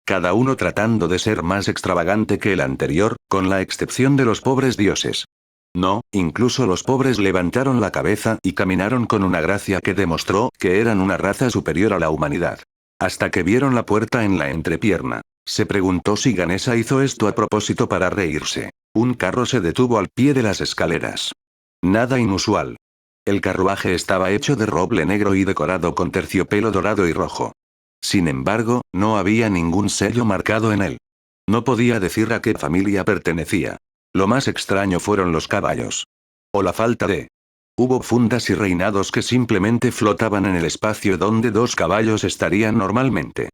Cada uno tratando de ser más extravagante que el anterior, con la excepción de los pobres dioses. No, incluso los pobres levantaron la cabeza y caminaron con una gracia que demostró que eran una raza superior a la humanidad. Hasta que vieron la puerta en la entrepierna. Se preguntó si Ganesa hizo esto a propósito para reírse. Un carro se detuvo al pie de las escaleras. Nada inusual. El carruaje estaba hecho de roble negro y decorado con terciopelo dorado y rojo. Sin embargo, no había ningún sello marcado en él. No podía decir a qué familia pertenecía. Lo más extraño fueron los caballos. O la falta de. Hubo fundas y reinados que simplemente flotaban en el espacio donde dos caballos estarían normalmente.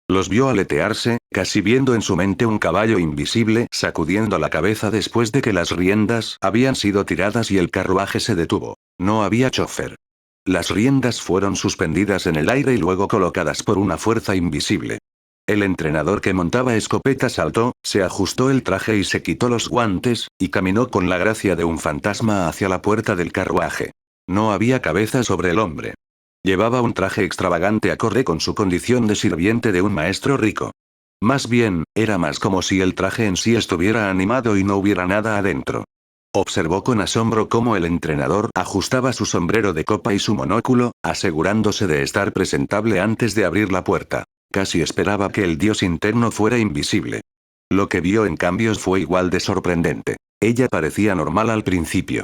Los vio aletearse, casi viendo en su mente un caballo invisible sacudiendo la cabeza después de que las riendas habían sido tiradas y el carruaje se detuvo. No había chofer. Las riendas fueron suspendidas en el aire y luego colocadas por una fuerza invisible. El entrenador que montaba escopeta saltó, se ajustó el traje y se quitó los guantes, y caminó con la gracia de un fantasma hacia la puerta del carruaje. No había cabeza sobre el hombre. Llevaba un traje extravagante acorde con su condición de sirviente de un maestro rico. Más bien, era más como si el traje en sí estuviera animado y no hubiera nada adentro. Observó con asombro cómo el entrenador ajustaba su sombrero de copa y su monóculo, asegurándose de estar presentable antes de abrir la puerta. Casi esperaba que el dios interno fuera invisible. Lo que vio en cambio fue igual de sorprendente. Ella parecía normal al principio.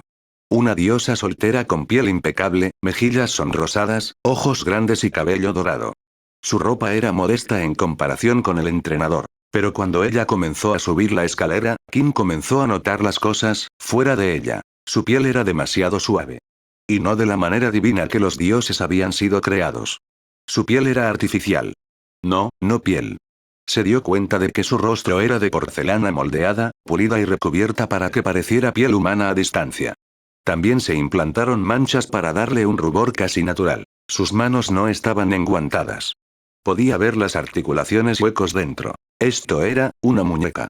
Una diosa soltera con piel impecable, mejillas sonrosadas, ojos grandes y cabello dorado. Su ropa era modesta en comparación con el entrenador. Pero cuando ella comenzó a subir la escalera, Kim comenzó a notar las cosas, fuera de ella. Su piel era demasiado suave. Y no de la manera divina que los dioses habían sido creados. Su piel era artificial. No, no piel. Se dio cuenta de que su rostro era de porcelana moldeada, pulida y recubierta para que pareciera piel humana a distancia. También se implantaron manchas para darle un rubor casi natural. Sus manos no estaban enguantadas. Podía ver las articulaciones huecos dentro. Esto era, una muñeca.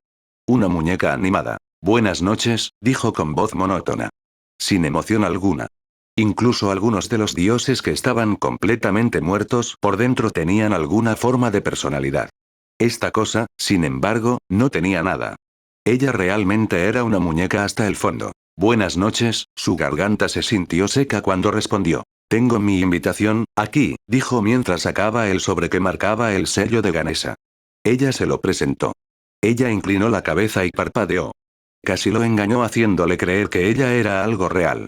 Una muñeca animada. Buenas noches, dijo con voz monótona. Sin emoción alguna. Incluso algunos de los dioses que estaban completamente muertos por dentro tenían alguna forma de personalidad. Esta cosa, sin embargo, no tenía nada. Ella realmente era una muñeca hasta el fondo. Buenas noches, su garganta se sintió seca cuando respondió. Tengo mi invitación, aquí, dijo mientras sacaba el sobre que marcaba el sello de Ganesha. Ella se lo presentó. Ella inclinó la cabeza y parpadeó. Casi lo engañó haciéndole creer que ella era algo real.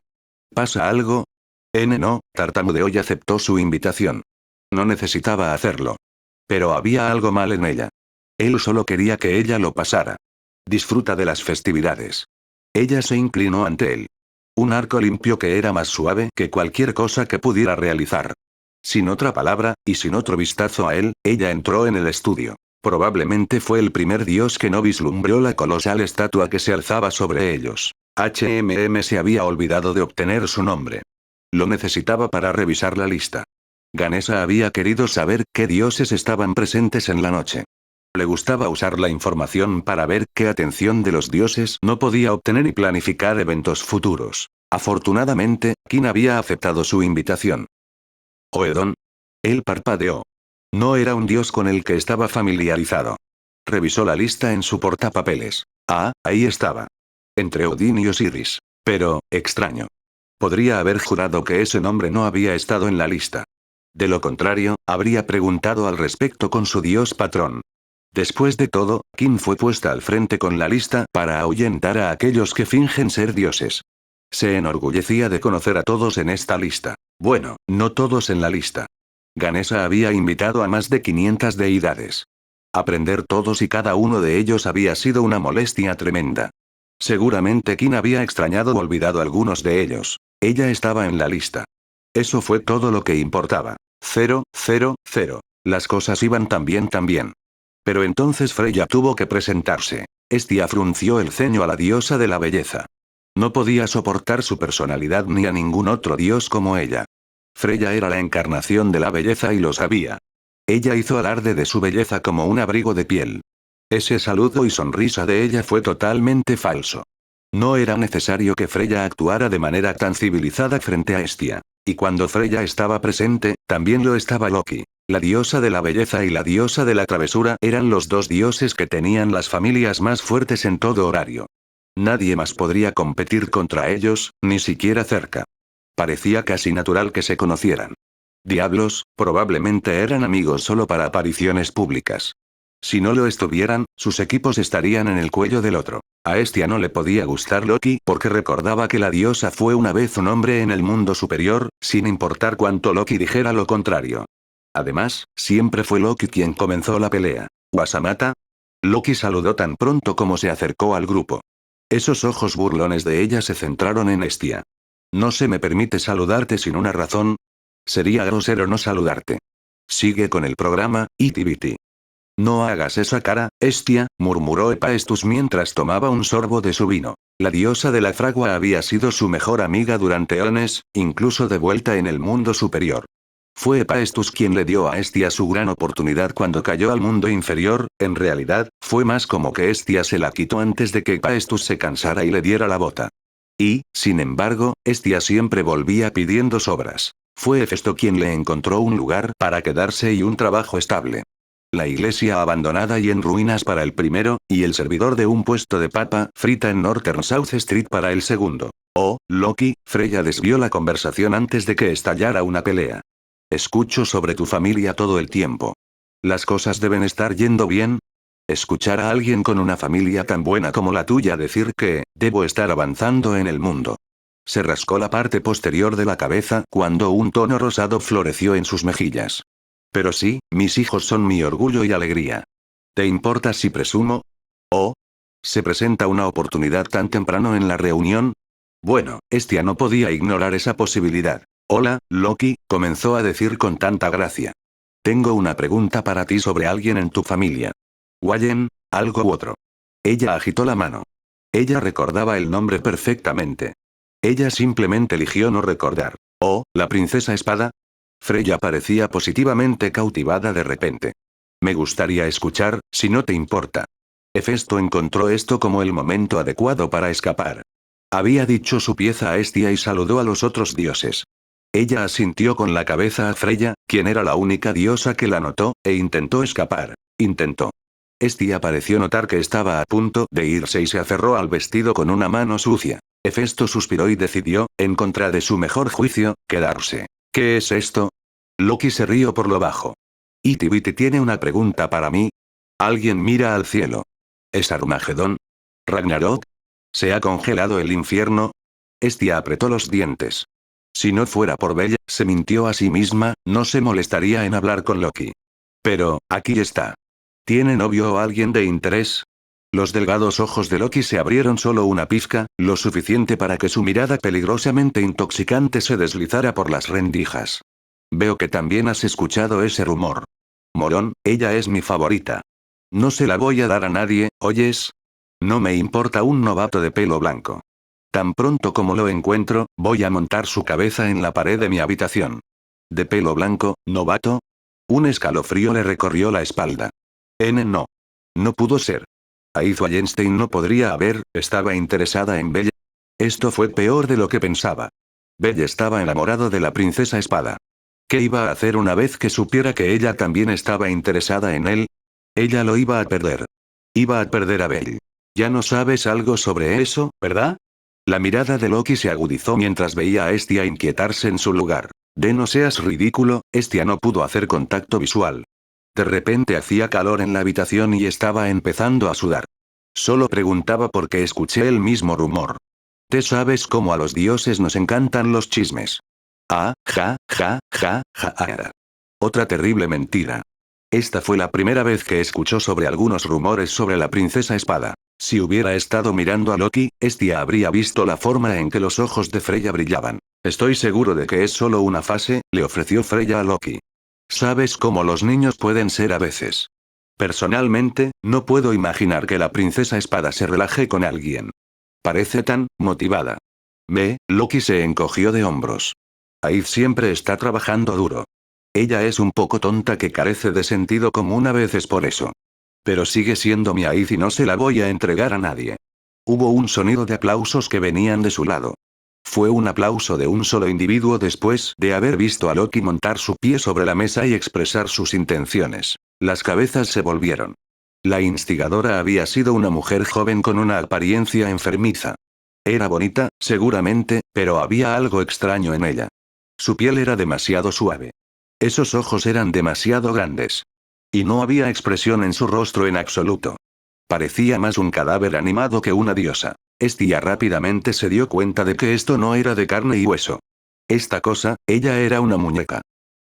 ¿Pasa algo? No, tartamudeó y aceptó su invitación. No necesitaba hacerlo. Pero había algo mal en ella. Él solo quería que ella lo pasara. Disfruta de las festividades. Ella se inclinó ante él. Un arco limpio que era más suave que cualquier cosa que pudiera realizar. Sin otra palabra, y sin otro vistazo a él, ella entró en el estudio. Probablemente fue el primer dios que no vislumbró la colosal estatua que se alzaba sobre ellos. Se había olvidado de obtener su nombre. Lo necesitaba para revisar la lista. Ganesha había querido saber qué dioses estaban presentes en la noche. Le gustaba usar la información para ver qué atención de los dioses no podía obtener y planificar eventos futuros. Afortunadamente, Kim había aceptado su invitación. ¿Oedon? Él parpadeó. No era un dios con el que estaba familiarizado. Revisó la lista en su portapapeles. Ah, ahí estaba. Entre Odín y Osiris. Pero, extraño. Podría haber jurado que ese nombre no había estado en la lista. De lo contrario, habría preguntado al respecto con su dios patrón. Después de todo, Kim fue puesta al frente con la lista para ahuyentar a aquellos que fingen ser dioses. Se enorgullecía de conocer a todos en esta lista. Bueno, no todos en la lista. Ganesha había invitado a más de 500 deidades. Aprender todos y cada uno de ellos había sido una molestia tremenda. Seguramente Kim había extrañado o olvidado algunos de ellos. Ella estaba en la lista. Eso fue todo lo que importaba. 0, 0, 0. Las cosas iban tan bien. Pero entonces Freya tuvo que presentarse. Hestia frunció el ceño a la diosa de la belleza. No podía soportar su personalidad ni a ningún otro dios como ella. Freya era la encarnación de la belleza y lo sabía. Ella hizo alarde de su belleza como un abrigo de piel. Ese saludo y sonrisa de ella fue totalmente falso. No era necesario que Freya actuara de manera tan civilizada frente a Hestia. Y cuando Freya estaba presente, también lo estaba Loki. La diosa de la belleza y la diosa de la travesura eran los dos dioses que tenían las familias más fuertes en todo horario. Nadie más podría competir contra ellos, ni siquiera cerca. Parecía casi natural que se conocieran. Diablos, probablemente eran amigos solo para apariciones públicas. Si no lo estuvieran, sus equipos estarían en el cuello del otro. A Hestia no le podía gustar Loki porque recordaba que la diosa fue una vez un hombre en el mundo superior, sin importar cuánto Loki dijera lo contrario. Además, siempre fue Loki quien comenzó la pelea. ¿Wasamata? Loki saludó tan pronto como se acercó al grupo. Esos ojos burlones de ella se centraron en Hestia. ¿No se me permite saludarte sin una razón? Sería grosero no saludarte. Sigue con el programa, Iti Biti. No hagas esa cara, Hestia, murmuró Hephaestus mientras tomaba un sorbo de su vino. La diosa de la fragua había sido su mejor amiga durante años, incluso de vuelta en el mundo superior. Fue Hephaestus quien le dio a Hestia su gran oportunidad cuando cayó al mundo inferior, en realidad, fue más como que Hestia se la quitó antes de que Hephaestus se cansara y le diera la bota. Y, sin embargo, Hestia siempre volvía pidiendo sobras. Fue Hefesto quien le encontró un lugar para quedarse y un trabajo estable. La iglesia abandonada y en ruinas para el primero, y el servidor de un puesto de papa frita en Northern South Street para el segundo. Oh, Loki, Freya desvió la conversación antes de que estallara una pelea. Escucho sobre tu familia todo el tiempo. ¿Las cosas deben estar yendo bien? Escuchar a alguien con una familia tan buena como la tuya decir que, debo estar avanzando en el mundo. Se rascó la parte posterior de la cabeza cuando un tono rosado floreció en sus mejillas. Pero sí, mis hijos son mi orgullo y alegría. ¿Te importa si presumo? ¿Oh? ¿Se presenta una oportunidad tan temprano en la reunión? Bueno, Hestia no podía ignorar esa posibilidad. Hola, Loki, comenzó a decir con tanta gracia. Tengo una pregunta para ti sobre alguien en tu familia. Wallen, algo u otro. Ella agitó la mano. Ella recordaba el nombre perfectamente. Ella simplemente eligió no recordar. Oh, la princesa espada. Freya parecía positivamente cautivada de repente. Me gustaría escuchar, si no te importa. Hefesto encontró esto como el momento adecuado para escapar. Había dicho su pieza a Hestia y saludó a los otros dioses. Ella asintió con la cabeza a Freya, quien era la única diosa que la notó, e intentó escapar. Intentó. Hestia pareció notar que estaba a punto de irse y se aferró al vestido con una mano sucia. Hefesto suspiró y decidió, en contra de su mejor juicio, quedarse. ¿Qué es esto? Loki se rió por lo bajo. Iti tiene una pregunta para mí. Alguien mira al cielo. ¿Es Armagedón? ¿Ragnarok? ¿Se ha congelado el infierno? Hestia apretó los dientes. Si no fuera por Bella, se mintió a sí misma, no se molestaría en hablar con Loki. Pero, aquí está. ¿Tiene novio o alguien de interés? Los delgados ojos de Loki se abrieron solo una pizca, lo suficiente para que su mirada peligrosamente intoxicante se deslizara por las rendijas. Veo que también has escuchado ese rumor. Morón, ella es mi favorita. No se la voy a dar a nadie, ¿oyes? No me importa un novato de pelo blanco. Tan pronto como lo encuentro, voy a montar su cabeza en la pared de mi habitación. ¿De pelo blanco, novato? Un escalofrío le recorrió la espalda. No. No pudo ser. Aiz Wallenstein no podría estaba interesada en Bella. Esto fue peor de lo que pensaba. Bella estaba enamorado de la princesa espada. ¿Qué iba a hacer una vez que supiera que ella también estaba interesada en él? Ella lo iba a perder. Iba a perder a Belle. Ya no sabes algo sobre eso, ¿verdad? La mirada de Loki se agudizó mientras veía a Hestia inquietarse en su lugar. No seas ridículo, Hestia no pudo hacer contacto visual. De repente hacía calor en la habitación y estaba empezando a sudar. Solo preguntaba porque escuché el mismo rumor. Te sabes cómo a los dioses nos encantan los chismes. Ah, ja, ja, ja, ja, ja. Otra terrible mentira. Esta fue la primera vez que escuchó sobre algunos rumores sobre la princesa espada. Si hubiera estado mirando a Loki, Hestia habría visto la forma en que los ojos de Freya brillaban. Estoy seguro de que es solo una fase, le ofreció Freya a Loki. Sabes cómo los niños pueden ser a veces. Personalmente, no puedo imaginar que la princesa espada se relaje con alguien. Parece tan motivada. Loki se encogió de hombros. Aiz siempre está trabajando duro. Ella es un poco tonta que carece de sentido común a veces por eso. Pero sigue siendo mi Aiz y no se la voy a entregar a nadie. Hubo un sonido de aplausos que venían de su lado. Fue un aplauso de un solo individuo después de haber visto a Loki montar su pie sobre la mesa y expresar sus intenciones. Las cabezas se volvieron. La instigadora había sido una mujer joven con una apariencia enfermiza. Era bonita, seguramente, pero había algo extraño en ella. Su piel era demasiado suave. Esos ojos eran demasiado grandes. Y no había expresión en su rostro en absoluto. Parecía más un cadáver animado que una diosa. Hestia rápidamente se dio cuenta de que esto no era de carne y hueso. Esta cosa, ella era una muñeca.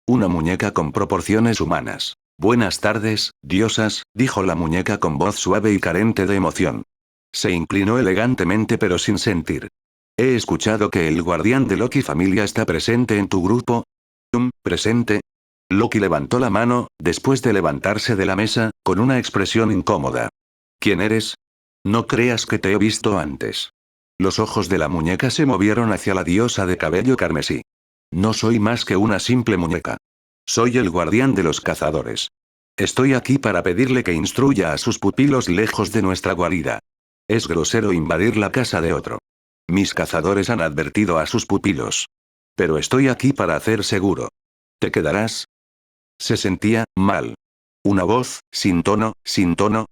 Una muñeca con proporciones humanas. Buenas tardes, diosas, dijo la muñeca con voz suave y carente de emoción. Se inclinó elegantemente pero sin sentir. He escuchado que el guardián de Loki familia está presente en tu grupo. ¿Presente? Loki levantó la mano, después de levantarse de la mesa, con una expresión incómoda. ¿Quién eres? No creas que te he visto antes. Los ojos de la muñeca se movieron hacia la diosa de cabello carmesí. No soy más que una simple muñeca. Soy el guardián de los cazadores. Estoy aquí para pedirle que instruya a sus pupilos lejos de nuestra guarida. Es grosero invadir la casa de otro. Mis cazadores han advertido a sus pupilos. Pero estoy aquí para hacer seguro. ¿Te quedarás? Se sentía mal. Una voz, sin tono,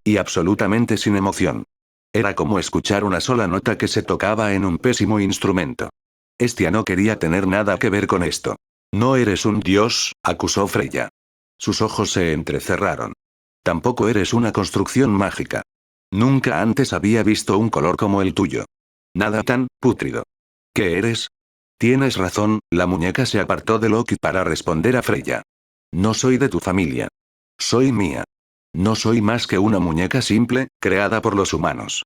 y absolutamente sin emoción. Era como escuchar una sola nota que se tocaba en un pésimo instrumento. Estia no quería tener nada que ver con esto. No eres un dios, acusó Freya. Sus ojos se entrecerraron. Tampoco eres una construcción mágica. Nunca antes había visto un color como el tuyo. Nada tan pútrido. ¿Qué eres? Tienes razón, la muñeca se apartó de Loki para responder a Freya. No soy de tu familia. Soy mía. No soy más que una muñeca simple, creada por los humanos.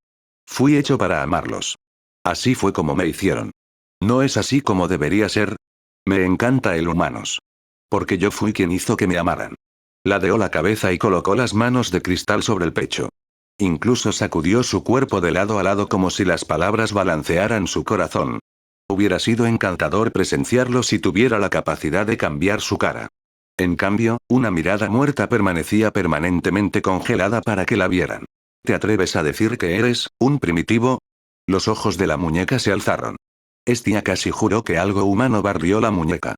Fui hecho para amarlos. Así fue como me hicieron. ¿No es así como debería ser? Me encanta el humanos. Porque yo fui quien hizo que me amaran. Ladeó la cabeza y colocó las manos de cristal sobre el pecho. Incluso sacudió su cuerpo de lado a lado como si las palabras balancearan su corazón. Hubiera sido encantador presenciarlo si tuviera la capacidad de cambiar su cara. En cambio, una mirada muerta permanecía permanentemente congelada para que la vieran. ¿Te atreves a decir que eres un primitivo? Los ojos de la muñeca se alzaron. Estia casi juró que algo humano barrió la muñeca.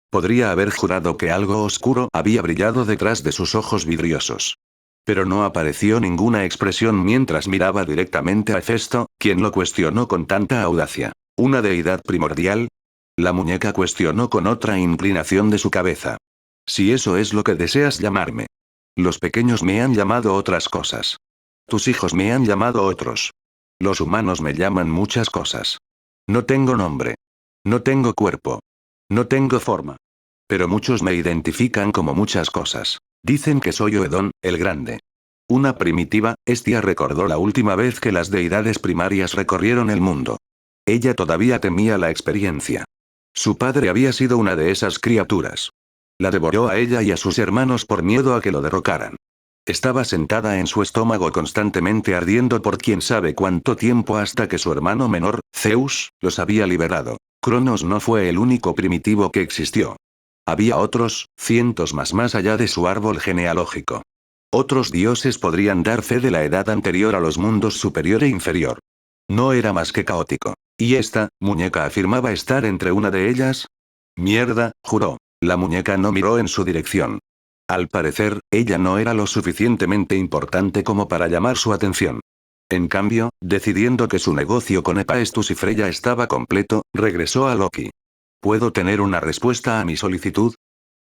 Podría haber jurado que algo oscuro había brillado detrás de sus ojos vidriosos. Pero no apareció ninguna expresión mientras miraba directamente a Hefesto, quien lo cuestionó con tanta audacia. ¿Una deidad primordial? La muñeca cuestionó con otra inclinación de su cabeza. Si eso es lo que deseas llamarme. Los pequeños me han llamado otras cosas. Tus hijos me han llamado otros. Los humanos me llaman muchas cosas. No tengo nombre. No tengo cuerpo. No tengo forma. Pero muchos me identifican como muchas cosas. Dicen que soy Oedón, el Grande. Una primitiva, Estia recordó la última vez que las deidades primarias recorrieron el mundo. Ella todavía temía la experiencia. Su padre había sido una de esas criaturas. La devoró a ella y a sus hermanos por miedo a que lo derrocaran. Estaba sentada en su estómago constantemente ardiendo por quién sabe cuánto tiempo hasta que su hermano menor, Zeus, los había liberado. Cronos no fue el único primitivo que existió. Había otros, cientos más allá de su árbol genealógico. Otros dioses podrían dar fe de la edad anterior a los mundos superior e inferior. No era más que caótico. ¿Y esta muñeca afirmaba estar entre una de ellas? Mierda, juró. La muñeca no miró en su dirección. Al parecer, ella no era lo suficientemente importante como para llamar su atención. En cambio, decidiendo que su negocio con Hephaestus y Freya estaba completo, regresó a Loki. ¿Puedo tener una respuesta a mi solicitud?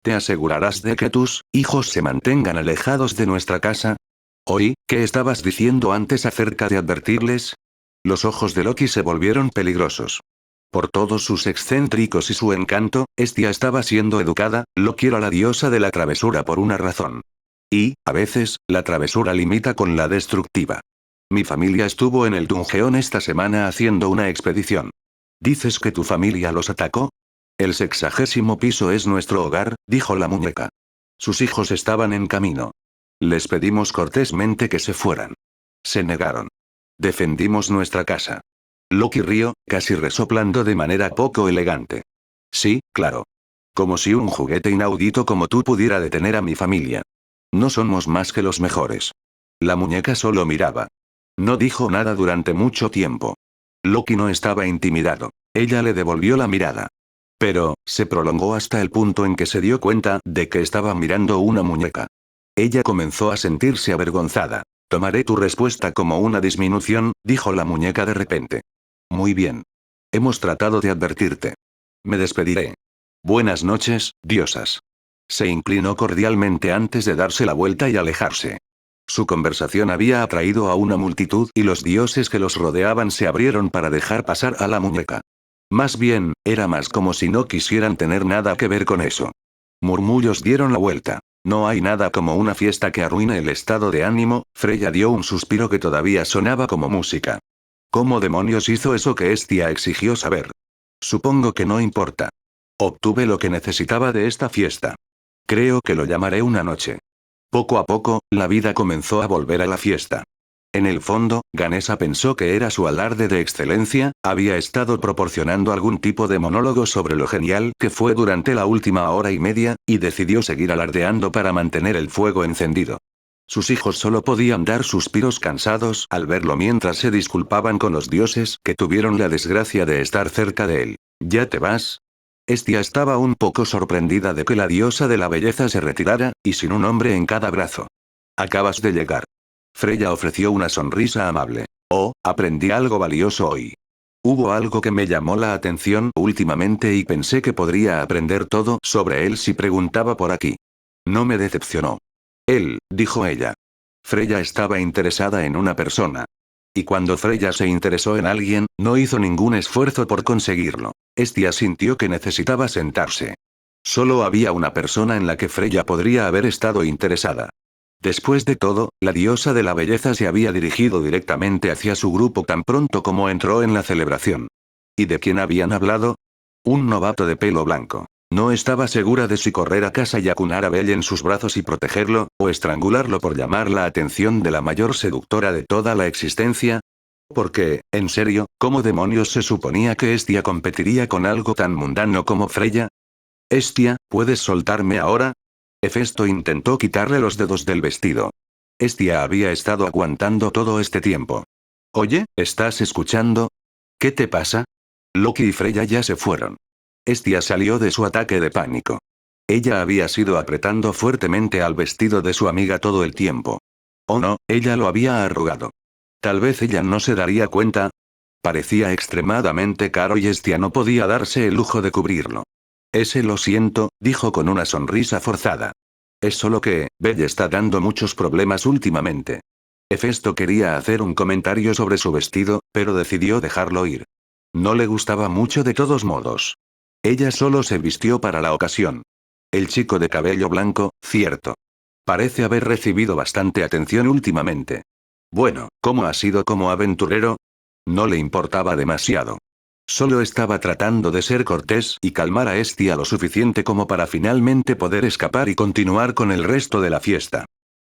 ¿Te asegurarás de que tus hijos se mantengan alejados de nuestra casa? ¿Oí, qué estabas diciendo antes acerca de advertirles? Los ojos de Loki se volvieron peligrosos. Por todos sus excéntricos y su encanto, Estia estaba siendo educada, Loki era la diosa de la travesura por una razón. Y, a veces, la travesura limita con la destructiva. Mi familia estuvo en el Dungeon esta semana haciendo una expedición. ¿Dices que tu familia los atacó? El 60º piso es nuestro hogar, dijo la muñeca. Sus hijos estaban en camino. Les pedimos cortésmente que se fueran. Se negaron. Defendimos nuestra casa. Loki rió, casi resoplando de manera poco elegante. Sí, claro. Como si un juguete inaudito como tú pudiera detener a mi familia. No somos más que los mejores. La muñeca solo miraba. No dijo nada durante mucho tiempo. Loki no estaba intimidado. Ella le devolvió la mirada. Pero, se prolongó hasta el punto en que se dio cuenta de que estaba mirando una muñeca. Ella comenzó a sentirse avergonzada. Tomaré tu respuesta como una disminución, dijo la muñeca de repente. Muy bien. Hemos tratado de advertirte. Me despediré. Buenas noches, diosas. Se inclinó cordialmente antes de darse la vuelta y alejarse. Su conversación había atraído a una multitud y los dioses que los rodeaban se abrieron para dejar pasar a la muñeca. Más bien, era más como si no quisieran tener nada que ver con eso. Murmullos dieron la vuelta. No hay nada como una fiesta que arruine el estado de ánimo, Freya dio un suspiro que todavía sonaba como música. ¿Cómo demonios hizo eso que Estia exigió saber? Supongo que no importa. Obtuve lo que necesitaba de esta fiesta. Creo que lo llamaré una noche. Poco a poco, la vida comenzó a volver a la fiesta. En el fondo, Ganesha pensó que era su alarde de excelencia, había estado proporcionando algún tipo de monólogo sobre lo genial que fue durante la última hora y media, y decidió seguir alardeando para mantener el fuego encendido. Sus hijos solo podían dar suspiros cansados al verlo mientras se disculpaban con los dioses que tuvieron la desgracia de estar cerca de él. ¿Ya te vas? Estia estaba un poco sorprendida de que la diosa de la belleza se retirara, y sin un hombre en cada brazo. Acabas de llegar. Freya ofreció una sonrisa amable. Oh, aprendí algo valioso hoy. Hubo algo que me llamó la atención últimamente y pensé que podría aprender todo sobre él si preguntaba por aquí. No me decepcionó. Él, dijo ella. Freya estaba interesada en una persona. Y cuando Freya se interesó en alguien, no hizo ningún esfuerzo por conseguirlo. Estia sintió que necesitaba sentarse. Solo había una persona en la que Freya podría haber estado interesada. Después de todo, la diosa de la belleza se había dirigido directamente hacia su grupo tan pronto como entró en la celebración. ¿Y de quién habían hablado? Un novato de pelo blanco. No estaba segura de si correr a casa y acunar a Belle en sus brazos y protegerlo, o estrangularlo por llamar la atención de la mayor seductora de toda la existencia. Porque, en serio, ¿cómo demonios se suponía que Estia competiría con algo tan mundano como Freya? Estia, ¿puedes soltarme ahora? Hefesto intentó quitarle los dedos del vestido. Estia había estado aguantando todo este tiempo. Oye, ¿estás escuchando? ¿Qué te pasa? Loki y Freya ya se fueron. Estia salió de su ataque de pánico. Ella había sido apretando fuertemente al vestido de su amiga todo el tiempo. Oh no, ella lo había arrugado. Tal vez ella no se daría cuenta. Parecía extremadamente caro y Estia no podía darse el lujo de cubrirlo. Lo siento, dijo con una sonrisa forzada. Es solo que, Belle está dando muchos problemas últimamente. Hefesto quería hacer un comentario sobre su vestido, pero decidió dejarlo ir. No le gustaba mucho de todos modos. Ella solo se vistió para la ocasión. El chico de cabello blanco, cierto. Parece haber recibido bastante atención últimamente. Bueno, ¿cómo ha sido como aventurero? No le importaba demasiado. Solo estaba tratando de ser cortés y calmar a Estia lo suficiente como para finalmente poder escapar y continuar con el resto de la fiesta.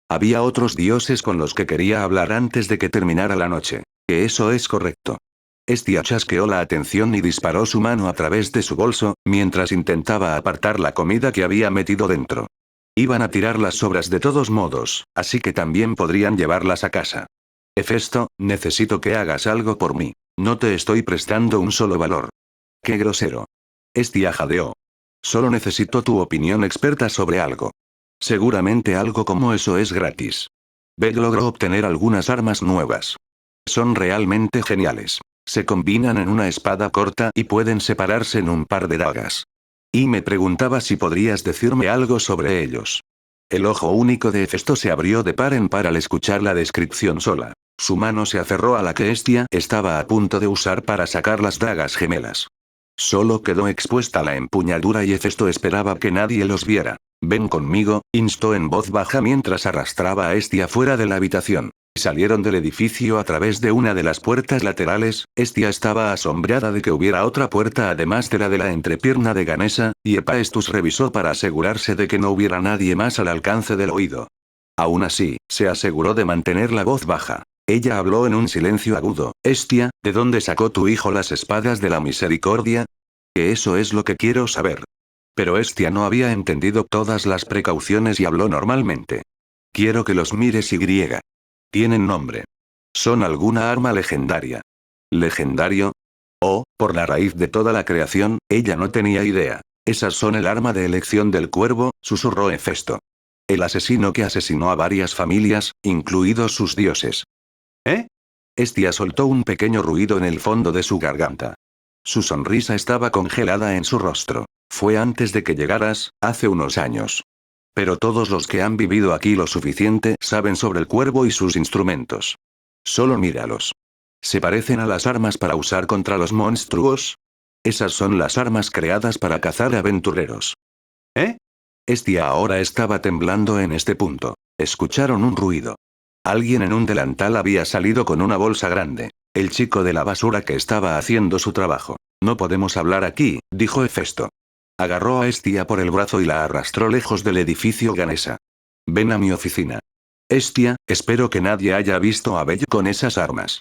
Había otros dioses con los que quería hablar antes de que terminara la noche. Que eso es correcto. Estia chasqueó la atención y disparó su mano a través de su bolso, mientras intentaba apartar la comida que había metido dentro. Iban a tirar las sobras de todos modos, así que también podrían llevarlas a casa. Hefesto, necesito que hagas algo por mí. No te estoy prestando un solo valor. Qué grosero. Estia jadeó. Solo necesito tu opinión experta sobre algo. Seguramente algo como eso es gratis. Belle logró obtener algunas armas nuevas. Son realmente geniales. Se combinan en una espada corta y pueden separarse en un par de dagas. Y me preguntaba si podrías decirme algo sobre ellos. El ojo único de Hefesto se abrió de par en par al escuchar la descripción sola. Su mano se aferró a la que Estia estaba a punto de usar para sacar las dagas gemelas. Solo quedó expuesta la empuñadura y Hefesto esperaba que nadie los viera. Ven conmigo, instó en voz baja mientras arrastraba a Estia fuera de la habitación. Salieron del edificio a través de una de las puertas laterales. Estia estaba asombrada de que hubiera otra puerta además de la entrepierna de Ganesha, y Hephaestus revisó para asegurarse de que no hubiera nadie más al alcance del oído. Aún así, se aseguró de mantener la voz baja. Ella habló en un silencio agudo. Estia, ¿de dónde sacó tu hijo las espadas de la misericordia? Que eso es lo que quiero saber. Pero Estia no había entendido todas las precauciones y habló normalmente. Quiero que los mires y. Tienen nombre. Son alguna arma legendaria. ¿Legendario? Oh, por la raíz de toda la creación, ella no tenía idea. Esas son el arma de elección del cuervo, susurró Hefesto. El asesino que asesinó a varias familias, incluidos sus dioses. ¿Eh? Estia soltó un pequeño ruido en el fondo de su garganta. Su sonrisa estaba congelada en su rostro. Fue antes de que llegaras, hace unos años. Pero todos los que han vivido aquí lo suficiente saben sobre el cuervo y sus instrumentos. Solo míralos. ¿Se parecen a las armas para usar contra los monstruos? Esas son las armas creadas para cazar aventureros. ¿Eh? Estia ahora estaba temblando en este punto. Escucharon un ruido. Alguien en un delantal había salido con una bolsa grande. El chico de la basura que estaba haciendo su trabajo. No podemos hablar aquí, dijo Hefesto. Agarró a Estia por el brazo y la arrastró lejos del edificio Ganesa. Ven a mi oficina. Estia, espero que nadie haya visto a Belle con esas armas.